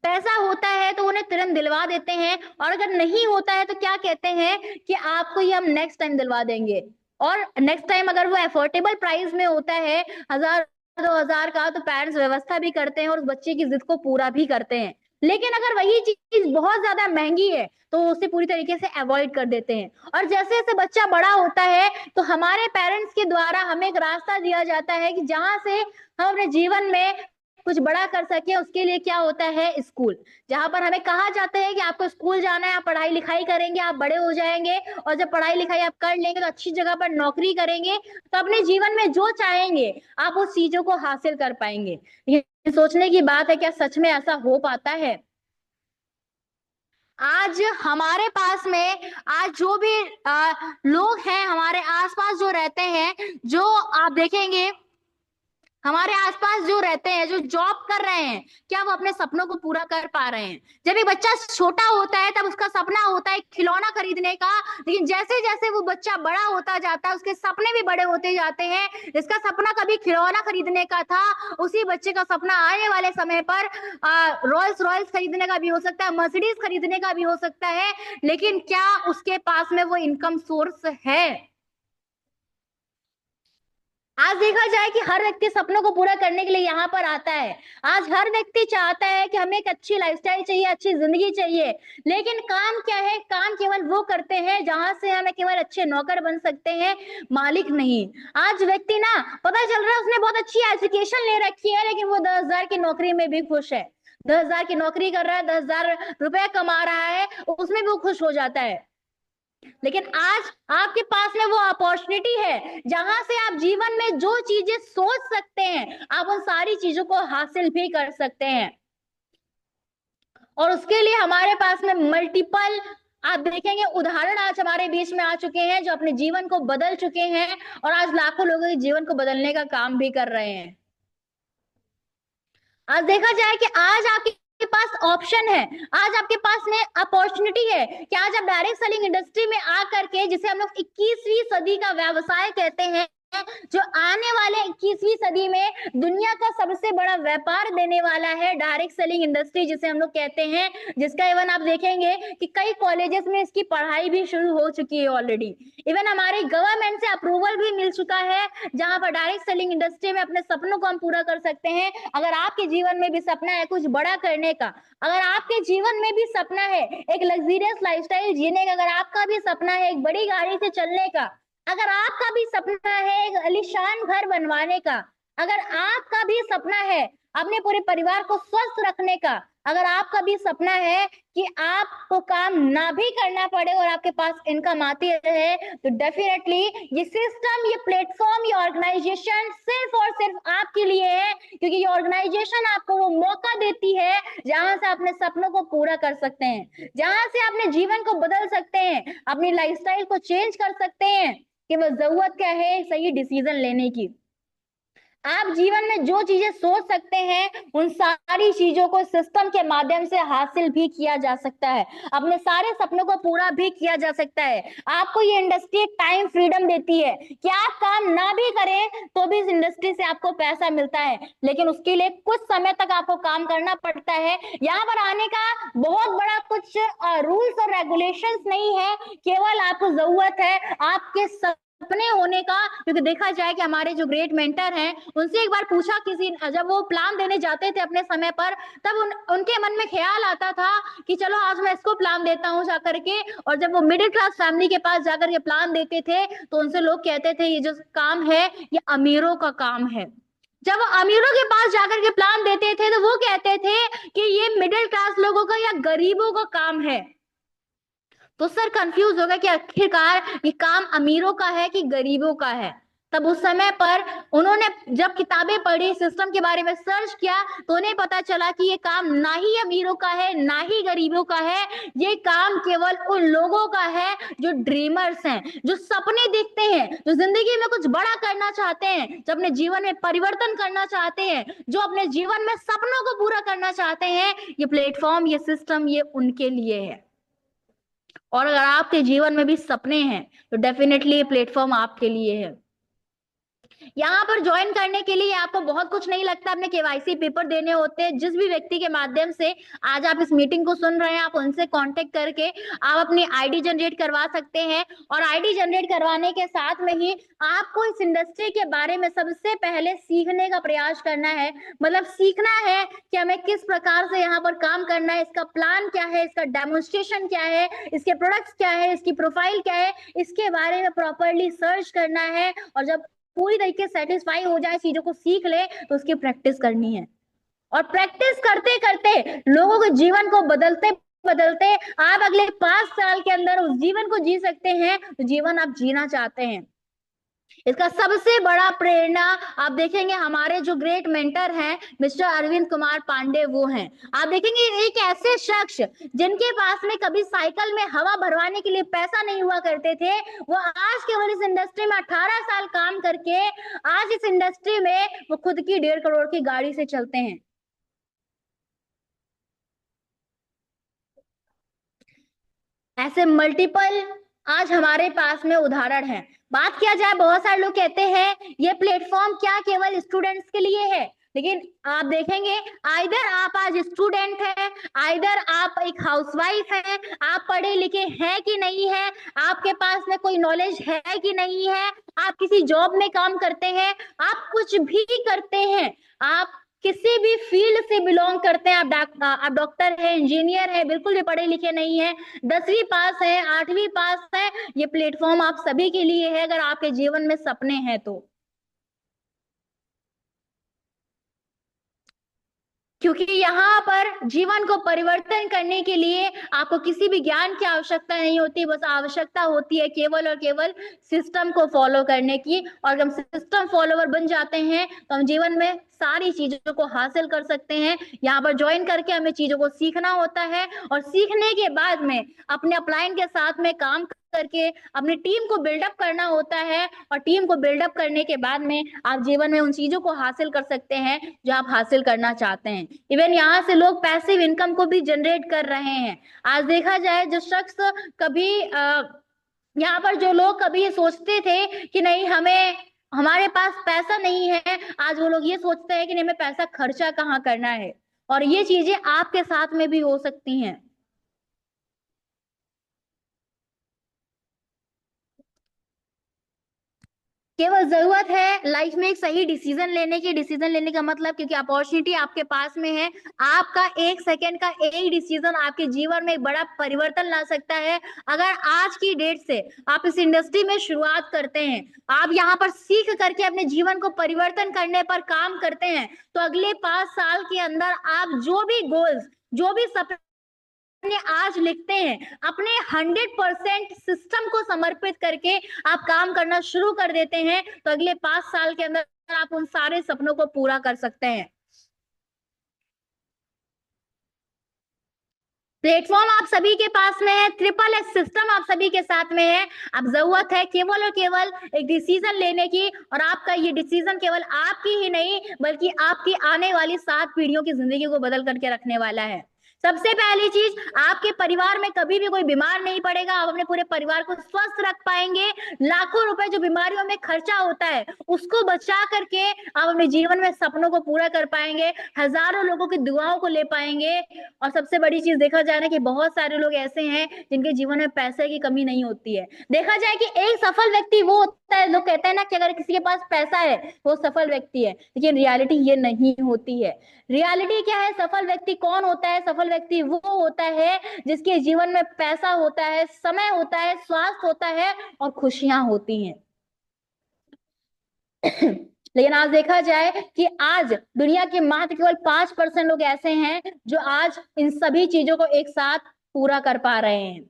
पैसा होता है तो उन्हें तुरंत दिलवा देते हैं, और अगर नहीं होता है तो क्या कहते हैं कि आपको ये हम नेक्स्ट टाइम दिलवा देंगे। और नेक्स्ट टाइम अगर वो अफोर्डेबल प्राइस में होता है 1000-2000 का, तो पेरेंट्स व्यवस्था भी करते हैं और उस बच्चे की जिद को पूरा भी करते हैं। लेकिन अगर वही चीज बहुत ज्यादा महंगी है तो उसे पूरी तरीके से अवॉइड कर देते हैं। और जैसे जैसे बच्चा बड़ा होता है तो हमारे पेरेंट्स के द्वारा हमें एक रास्ता दिया जाता है कि जहां से हम अपने जीवन में कुछ बड़ा कर सके। उसके लिए क्या होता है, स्कूल, जहां पर हमें कहा जाता है कि आपको स्कूल जाना है, आप पढ़ाई लिखाई करेंगे, आप बड़े हो जाएंगे, और जब पढ़ाई लिखाई आप कर लेंगे तो अच्छी जगह पर नौकरी करेंगे, तो अपने जीवन में जो चाहेंगे आप उस चीजों को हासिल कर पाएंगे। ये सोचने की बात है, क्या सच में ऐसा हो पाता है? आज हमारे पास में आज जो भी लोग हैं हमारे आसपास जो रहते हैं, जो आप देखेंगे हमारे आसपास जो रहते हैं, जो जॉब कर रहे हैं, क्या वो अपने सपनों को पूरा कर पा रहे हैं? जब एक बच्चा छोटा होता है तब उसका सपना होता है खिलौना खरीदने का, लेकिन जैसे जैसे वो बच्चा बड़ा होता जाता है उसके सपने भी बड़े होते जाते हैं। जिसका सपना कभी खिलौना खरीदने का था, उसी बच्चे का सपना आने वाले समय पर रोल्स रॉयल्स खरीदने का भी हो सकता है, मर्सिडीज खरीदने का भी हो सकता है। लेकिन क्या उसके पास में वो इनकम सोर्स है? आज देखा जाए कि हर व्यक्ति सपनों को पूरा करने के लिए यहाँ पर आता है। आज हर व्यक्ति चाहता है कि हमें एक अच्छी लाइफस्टाइल चाहिए, अच्छी जिंदगी चाहिए, लेकिन काम क्या है, काम केवल वो करते हैं जहां से हमें केवल अच्छे नौकर बन सकते हैं, मालिक नहीं। आज व्यक्ति ना, पता चल रहा है उसने बहुत अच्छी एजुकेशन ले रखी है, लेकिन वो 10,000 की नौकरी में भी खुश है। 10,000 की नौकरी कर रहा है, 10,000 रुपए कमा रहा है, उसमें भी वो खुश हो जाता है। लेकिन आज आपके पास में वो अपॉर्चुनिटी है जहां से आप जीवन में जो चीजें सोच सकते हैं, आप उन सारी चीजों को हासिल भी कर सकते हैं। और उसके लिए हमारे पास में मल्टीपल, आप देखेंगे उदाहरण आज हमारे बीच में आ चुके हैं जो अपने जीवन को बदल चुके हैं और आज लाखों लोगों के जीवन को बदलने का काम भी कर रहे हैं। आज देखा जाए कि आज आपके पास ऑप्शन है, आज आपके पास में अपॉर्चुनिटी है कि आज आप डायरेक्ट सेलिंग इंडस्ट्री में आकर के, जिसे हम लोग 21वीं सदी का व्यवसाय कहते हैं, जो आने वाले 21वीं सदी में दुनिया का सबसे बड़ा व्यापार देने वाला है, डायरेक्ट सेलिंग इंडस्ट्री जिसे हम लोग कहते हैं, जिसका इवन आप देखेंगे कि कई कॉलेजेस में इसकी पढ़ाई भी शुरू हो चुकी है ऑलरेडी। इवन हमारी गवर्नमेंट से अप्रूवल भी मिल चुका है, जहां पर डायरेक्ट सेलिंग इंडस्ट्री में अपने सपनों को हम पूरा कर सकते हैं। अगर आपके जीवन में भी सपना है कुछ बड़ा करने का, अगर आपके जीवन में भी सपना है एक लग्जरियस लाइफस्टाइल जीने का, अगर आपका भी सपना है एक बड़ी गाड़ी से चलने का, अगर आपका भी सपना है एक आलीशान घर बनवाने का, अगर आपका भी सपना है अपने पूरे परिवार को स्वस्थ रखने का, अगर आपका भी सपना है कि आपको काम ना भी करना पड़े और आपके पास इनकम आती रहे, तो डेफिनेटली ये सिस्टम, ये प्लेटफॉर्म, ये ऑर्गेनाइजेशन सिर्फ और सिर्फ आपके लिए है, क्योंकि ये ऑर्गेनाइजेशन आपको वो मौका देती है जहां से अपने सपनों को पूरा कर सकते हैं, जहां से अपने जीवन को बदल सकते हैं, अपनी लाइफस्टाइल को चेंज कर सकते हैं। कि वो जरूरत क्या है सही डिसीजन लेने की। आप जीवन में जो चीजें सोच सकते हैं उन सारी चीजों को सिस्टम के माध्यम से हासिल भी किया जा सकता है, अपने सारे सपनों को पूरा भी किया जा सकता है। आपको ये इंडस्ट्री टाइम फ्रीडम देती है कि आप काम ना भी करें तो भी इस इंडस्ट्री से आपको पैसा मिलता है, लेकिन उसके लिए कुछ समय तक आपको काम करना पड़ता है। यहाँ पर आने का बहुत बड़ा कुछ रूल्स और रेगुलेशंस नहीं है, केवल आपको जरूरत है आपके सपने होने का। क्योंकि देखा जाए कि हमारे जो ग्रेट मेंटर हैं उनसे एक बार पूछा किसी, जब वो प्लान देने जाते थे अपने समय पर, तब उनके मन में ख्याल आता था कि चलो आज मैं इसको प्लान देता हूँ जाकर के। और जब वो मिडिल क्लास फैमिली के पास जाकर के प्लान देते थे तो उनसे लोग कहते थे ये जो काम है ये अमीरों का काम है। जब वो अमीरों के पास जाकर के प्लान देते थे तो वो कहते थे कि ये मिडिल क्लास लोगों का या गरीबों का काम है। तो सर कंफ्यूज होगा कि आखिरकार ये काम अमीरों का है कि गरीबों का है। तब उस समय पर उन्होंने जब किताबें पढ़ी, सिस्टम के बारे में सर्च किया, तो उन्हें पता चला कि ये काम ना ही अमीरों का है ना ही गरीबों का है, ये काम केवल उन लोगों का है जो ड्रीमर्स हैं, जो सपने देखते हैं, जो जिंदगी में कुछ बड़ा करना चाहते हैं, जो अपने जीवन में परिवर्तन करना चाहते हैं, जो अपने जीवन में सपनों को पूरा करना चाहते हैं। ये प्लेटफॉर्म, ये सिस्टम, ये उनके लिए है। और अगर आपके जीवन में भी सपने हैं तो डेफिनेटली ये प्लेटफॉर्म आपके लिए है। यहाँ पर ज्वाइन करने के लिए आपको बहुत कुछ नहीं लगता, अपने केवाईसी पेपर देने होते हैं। जिस भी व्यक्ति के माध्यम से आज आप इस मीटिंग को सुन रहे हैं, आप उनसे कांटेक्ट करके आप अपनी आईडी जनरेट करवा सकते हैं। और आईडी जनरेट करवाने के साथ में ही आपको इस इंडस्ट्री के बारे में सबसे पहले सीखने का प्रयास करना है। मतलब सीखना है कि हमें किस प्रकार से यहाँ पर काम करना है, इसका प्लान क्या है, इसका डेमोन्स्ट्रेशन क्या है, इसके प्रोडक्ट्स क्या है, इसकी प्रोफाइल क्या है, इसके बारे में प्रॉपरली सर्च करना है। और जब पूरी तरीके से सेटिस्फाई हो जाए, चीजों को सीख ले, तो उसकी प्रैक्टिस करनी है। और प्रैक्टिस करते करते लोगों के जीवन को बदलते बदलते आप अगले 5 साल के अंदर उस जीवन को जी सकते हैं, तो जीवन आप जीना चाहते हैं। इसका सबसे बड़ा प्रेरणा आप देखेंगे हमारे जो ग्रेट मेंटर हैं मिस्टर अरविंद कुमार पांडे, वो हैं। आप देखेंगे एक ऐसे शख्स जिनके पास में कभी साइकिल में हवा भरवाने के लिए पैसा नहीं हुआ करते थे, वो आज केवल इस इंडस्ट्री में 18 साल काम करके आज इस इंडस्ट्री में वो खुद की 1.5 करोड़ की गाड़ी से चलते हैं। ऐसे मल्टीपल आज हमारे पास में उदाहरण है। बात किया जाए, बहुत सारे लोग कहते हैं ये प्लेटफॉर्म क्या केवल स्टूडेंट्स के लिए है, लेकिन आप देखेंगे आइदर आप आज स्टूडेंट हैं, आइदर आप एक हाउसवाइफ हैं, आप पढ़े लिखे हैं कि नहीं है, आपके पास में कोई नॉलेज है कि नहीं है, आप किसी जॉब में काम करते हैं, आप कुछ भी करते हैं, आप किसी भी फील्ड से बिलोंग करते हैं, आप डॉक्टर है, इंजीनियर है, बिल्कुल भी पढ़े लिखे नहीं है, 10वीं पास है, 8वीं पास है, ये प्लेटफॉर्म आप सभी के लिए है अगर आपके जीवन में सपने हैं तो। क्योंकि यहाँ पर जीवन को परिवर्तन करने के लिए आपको किसी भी ज्ञान की आवश्यकता नहीं होती, बस आवश्यकता होती है केवल और केवल सिस्टम को फॉलो करने की। और हम सिस्टम फॉलोवर बन जाते हैं तो हम जीवन में सारी चीजों को हासिल कर सकते हैं। यहाँ पर ज्वाइन करके हमें चीजों को सीखना होता है और सीखने के बाद में अपने अपलाइन के साथ में काम करके अपनी टीम को बिल्डअप करना होता है। और टीम को बिल्डअप करने के बाद में आप जीवन में उन चीजों को हासिल कर सकते हैं जो आप हासिल करना चाहते हैं। इवन यहाँ से लोग पैसिव इनकम को भी जनरेट कर रहे हैं। आज देखा जाए, जो शख्स कभी यहाँ पर जो लोग कभी ये सोचते थे कि नहीं हमारे पास पैसा नहीं है, आज वो लोग ये सोचते हैं कि नहीं हमें पैसा खर्चा कहाँ करना है। और ये चीजें आपके साथ में भी हो सकती हैं। केवल जरूरत है लाइफ में एक सही डिसीजन लेने की। डिसीजन लेने का मतलब, क्योंकि अपॉर्चुनिटी आपके पास में है, आपका 1 सेकेंड का एक डिसीजन आपके जीवन में एक बड़ा परिवर्तन ला सकता है। अगर आज की डेट से आप इस इंडस्ट्री में शुरुआत करते हैं, आप यहाँ पर सीख करके अपने जीवन को परिवर्तन करने पर काम करते हैं, तो अगले 5 साल के अंदर आप जो भी गोल्स, जो भी सपने आज लिखते हैं, अपने 100% सिस्टम को समर्पित करके आप काम करना शुरू कर देते हैं, तो अगले 5 साल के अंदर आप उन सारे सपनों को पूरा कर सकते हैं। प्लेटफॉर्म आप सभी के पास में है, SSS सिस्टम आप सभी के साथ में है। अब जरूरत है केवल और केवल एक डिसीजन लेने की, और आपका ये डिसीजन केवल आपकी ही नहीं बल्कि आपकी आने वाली 7 पीढ़ियों की जिंदगी को बदल करके रखने वाला है। सबसे पहली चीज, आपके परिवार में कभी भी कोई बीमार नहीं पड़ेगा, आप अपने पूरे परिवार को स्वस्थ रख पाएंगे। लाखों रुपए जो बीमारियों में खर्चा होता है उसको बचा करके आप अपने जीवन में सपनों को पूरा कर पाएंगे, हजारों लोगों की दुआओं को ले पाएंगे। और सबसे बड़ी चीज देखा जाए ना कि बहुत सारे लोग ऐसे हैं जिनके जीवन में पैसे की कमी नहीं होती है। देखा जाए कि एक सफल व्यक्ति वो होता है, लोग कहते हैं ना कि अगर किसी के पास पैसा है वो सफल व्यक्ति है, लेकिन रियलिटी ये नहीं होती है। रियलिटी क्या है? सफल व्यक्ति कौन होता है? सफल व्यक्ति वो होता है जिसके जीवन में पैसा होता है, समय होता है, स्वास्थ्य होता है और खुशियां होती हैं। लेकिन आज देखा जाए कि आज दुनिया के मात्र केवल 5% लोग ऐसे हैं जो आज इन सभी चीजों को एक साथ पूरा कर पा रहे हैं।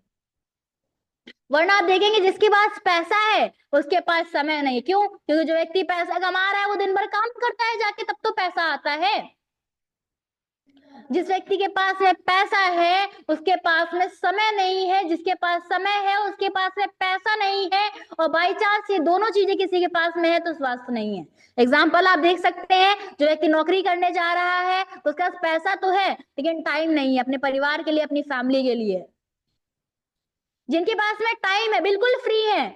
वरना आप देखेंगे जिसके पास पैसा है उसके पास समय नहीं। क्यों? क्योंकि जो व्यक्ति पैसा कमा रहा है वो दिन भर काम करता है जाके, तब तो पैसा आता है। जिस व्यक्ति के पास में पैसा है उसके पास में समय नहीं है, जिसके पास समय है उसके पास में पैसा नहीं है, और बाई चांस ये दोनों चीजें किसी के पास में है तो स्वास्थ्य नहीं है। एग्जाम्पल आप देख सकते हैं, जो व्यक्ति नौकरी करने जा रहा है उसके पास पैसा तो है लेकिन टाइम नहीं है अपने परिवार के लिए, अपनी फैमिली के लिए। जिनके पास में टाइम है, बिल्कुल फ्री है,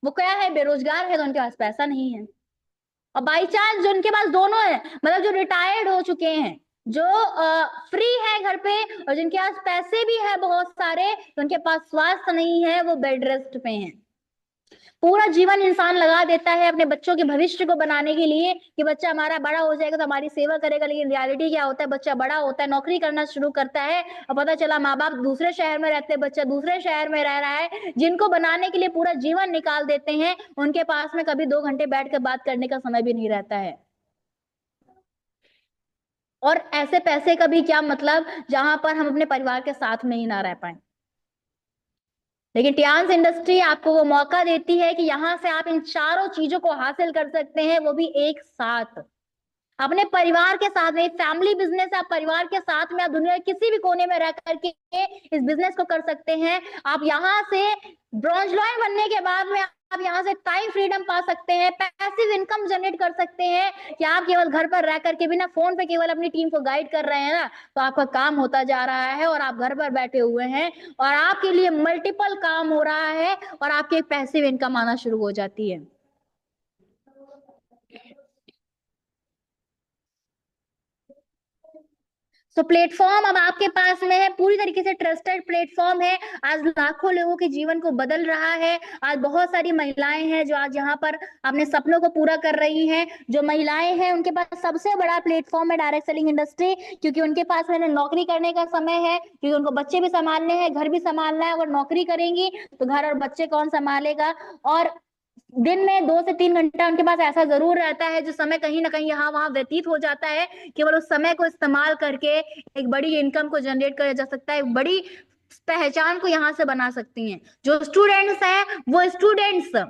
वो क्या है, बेरोजगार है, तो उनके पास पैसा नहीं है। और बाई चांस जो उनके पास दोनों है, मतलब जो रिटायर्ड हो चुके हैं, जो फ्री है घर पे, और जिनके पास पैसे भी है बहुत सारे, तो उनके पास स्वास्थ्य नहीं है, वो बेड रेस्ट पे हैं। पूरा जीवन इंसान लगा देता है अपने बच्चों के भविष्य को बनाने के लिए कि बच्चा हमारा बड़ा हो जाएगा तो हमारी सेवा करेगा, लेकिन रियलिटी क्या होता है, बच्चा बड़ा होता है, नौकरी करना शुरू करता है, और पता चला माँ बाप दूसरे शहर में रहते, बच्चा दूसरे शहर में रह रहा है। जिनको बनाने के लिए पूरा जीवन निकाल देते हैं, उनके पास में कभी 2 घंटे बैठ कर बात करने का समय भी नहीं रहता है। और ऐसे पैसे का भी क्या मतलब जहां पर हम अपने परिवार के साथ में ही ना रह पाए। लेकिन टियान्स इंडस्ट्री आपको वो मौका देती है कि यहां से आप इन चारों चीजों को हासिल कर सकते हैं, वो भी एक साथ, अपने परिवार के साथ में। फैमिली बिजनेस है, आप परिवार के साथ में, आप दुनिया के किसी भी कोने में रह करके इस बिजनेस को कर सकते हैं। आप यहाँ से ब्रॉन्ज लॉयर बनने के बाद में आप यहाँ से टाइम फ्रीडम पा सकते हैं, पैसिव इनकम जनरेट कर सकते हैं कि आप केवल घर पर रह करके बिना फोन पे केवल अपनी टीम को गाइड कर रहे हैं ना, तो आपका काम होता जा रहा है और आप घर पर बैठे हुए हैं और आपके लिए मल्टीपल काम हो रहा है और आपकी एक पैसिव इनकम आना शुरू हो जाती है। तो प्लेटफॉर्म अब आपके पास में है, पूरी तरीके से ट्रस्टेड प्लेटफॉर्म है। आज लाखों लोगों के जीवन को बदल रहा है। आज बहुत सारी महिलाएं हैं जो आज यहाँ पर अपने सपनों को पूरा कर रही हैं। जो महिलाएं हैं उनके पास सबसे बड़ा प्लेटफॉर्म है डायरेक्ट सेलिंग इंडस्ट्री, क्योंकि उनके पास में नौकरी करने का समय है, क्योंकि उनको बच्चे भी संभालने हैं, घर भी संभालना है। अगर नौकरी करेंगी तो घर और बच्चे कौन संभालेगा? और दिन में 2 से 3 घंटा उनके पास ऐसा जरूर रहता है जो समय कहीं ना कहीं यहाँ वहां व्यतीत हो जाता है। केवल उस समय को इस्तेमाल करके एक बड़ी इनकम को जनरेट किया जा सकता है, एक बड़ी पहचान को यहाँ से बना सकती हैं। जो स्टूडेंट्स हैं वो स्टूडेंट्स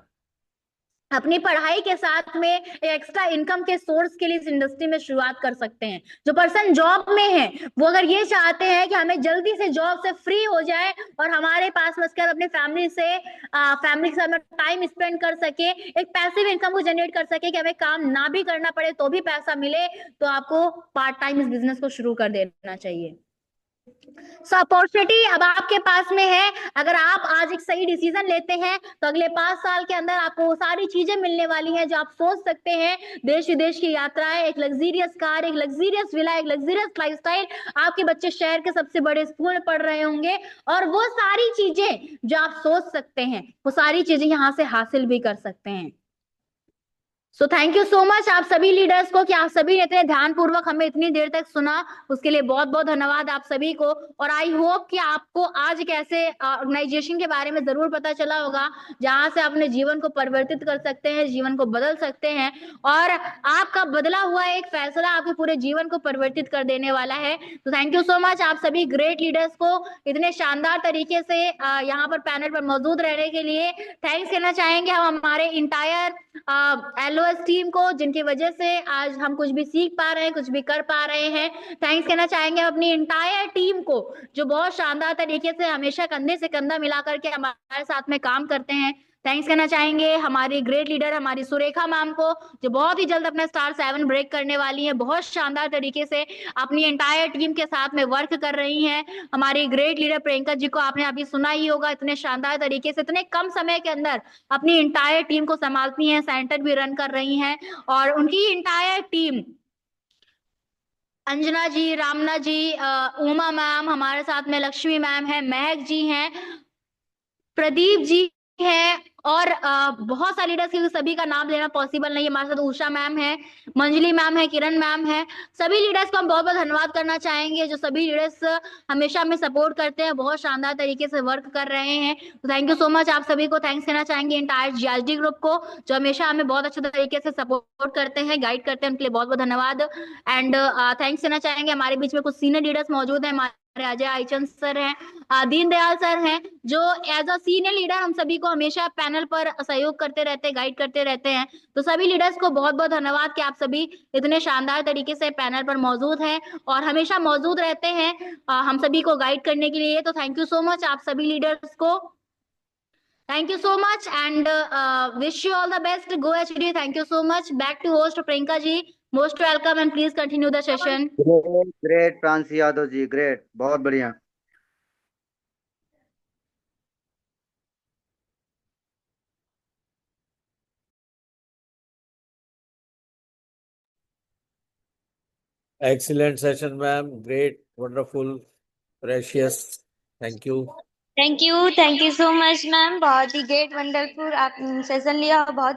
अपनी पढ़ाई के साथ में एक एक्स्ट्रा इनकम के सोर्स के लिए इस इंडस्ट्री में शुरुआत कर सकते हैं। जो पर्सन जॉब में है वो अगर ये चाहते हैं कि हमें जल्दी से जॉब से फ्री हो जाए और हमारे पास में उसके बाद अपने फैमिली के साथ में टाइम स्पेंड कर सके, एक पैसिव इनकम को जनरेट कर सके कि हमें काम ना भी करना पड़े तो भी पैसा मिले, तो आपको पार्ट टाइम इस बिजनेस को शुरू कर देना चाहिए। सो अपॉर्चुनिटी अब आपके पास में है। अगर आप आज एक सही डिसीजन लेते हैं तो अगले 5 साल के अंदर आपको वो सारी चीजें मिलने वाली हैं जो आप सोच सकते हैं। देश विदेश की यात्राएं, एक लग्जरियस कार, एक लग्जरियस विला, एक लग्जरियस लाइफस्टाइल, आपके बच्चे शहर के सबसे बड़े स्कूल में पढ़ रहे होंगे, और वो सारी चीजें जो आप सोच सकते हैं वो सारी चीजें यहाँ से हासिल भी कर सकते हैं। So thank you so much आप सभी लीडर्स को कि आप सभी ने इतने ध्यानपूर्वक हमें इतनी देर तक सुना, उसके लिए बहुत बहुत धन्यवाद आप सभी को। और आई होप कि आपको आज एक ऐसे ऑर्गेनाइजेशन के बारे में जरूर पता चला होगा जहां से अपने जीवन को परिवर्तित कर सकते हैं, जीवन को बदल सकते हैं, और आपका बदला हुआ एक फैसला आपके पूरे जीवन को परिवर्तित कर देने वाला है। तो थैंक यू सो मच आप सभी ग्रेट लीडर्स को इतने शानदार तरीके से यहाँ पर पैनल पर मौजूद रहने के लिए। थैंक्स कहना चाहेंगे हम हमारे इंटायर LOS टीम को, जिनकी वजह से आज हम कुछ भी सीख पा रहे हैं, कुछ भी कर पा रहे हैं। थैंक्स कहना चाहेंगे अपनी इंटायर टीम को जो बहुत शानदार तरीके से हमेशा कंधे से कंधा मिला करके हमारे साथ में काम करते हैं। थैंक्स कहना चाहेंगे हमारी ग्रेट लीडर हमारी सुरेखा मैम को, जो बहुत ही जल्द अपना स्टार 7 ब्रेक करने वाली है, बहुत शानदार तरीके से अपनी एंटायर टीम के साथ में वर्क कर रही हैं। हमारी ग्रेट लीडर प्रियंका जी को आपने अभी सुना ही होगा, इतने शानदार तरीके से इतने कम समय के अंदर अपनी एंटायर टीम को संभालती हैं, सेंटर भी रन कर रही हैं, और उनकी एंटायर टीम अंजना जी, रामना जी, उमा मैम हमारे साथ में, लक्ष्मी मैम है, महक जी हैं, प्रदीप जी है, और बहुत सारे लीडर्स क्योंकि सभी का नाम लेना पॉसिबल नहीं है। हमारे साथ उषा मैम है, मंजली मैम है, किरण मैम है। सभी लीडर्स को हम बहुत बहुत धन्यवाद करना चाहेंगे, जो सभी लीडर्स हमेशा हमें सपोर्ट करते हैं, बहुत शानदार तरीके से वर्क कर रहे हैं। तो थैंक यू सो मच आप सभी को। थैंक्स कहना चाहेंगे इंटायर GRG ग्रुप को जो हमेशा हमें बहुत अच्छे तरीके से सपोर्ट करते हैं, गाइड करते हैं, उनके लिए बहुत बहुत धन्यवाद। एंड थैंक्स कहना चाहेंगे हमारे बीच में कुछ सीनियर लीडर्स मौजूद है, अजय आईचंद सर हैं, दीनदयाल सर हैं, जो एज अ सीनियर लीडर हम सभी को हमेशा पैनल पर सहयोग करते रहते हैं, गाइड करते रहते हैं। तो सभी लीडर्स को बहुत बहुत धन्यवाद कि आप सभी इतने शानदार तरीके से पैनल पर मौजूद हैं और हमेशा मौजूद रहते हैं हम सभी को गाइड करने के लिए। तो थैंक यू सो मच आप सभी लीडर्स को। Thank you so much and wish you all the best. Go HD. Thank you so much. Back to host Priyanka ji. Most welcome and please continue the session. Great great Pranshi Yadav ji, great, बहुत बढ़िया। Excellent session, ma'am. Great, wonderful, precious. Thank you. Thank you so much ma'am, बहुत ही great wonderful आप session लिया और बहुत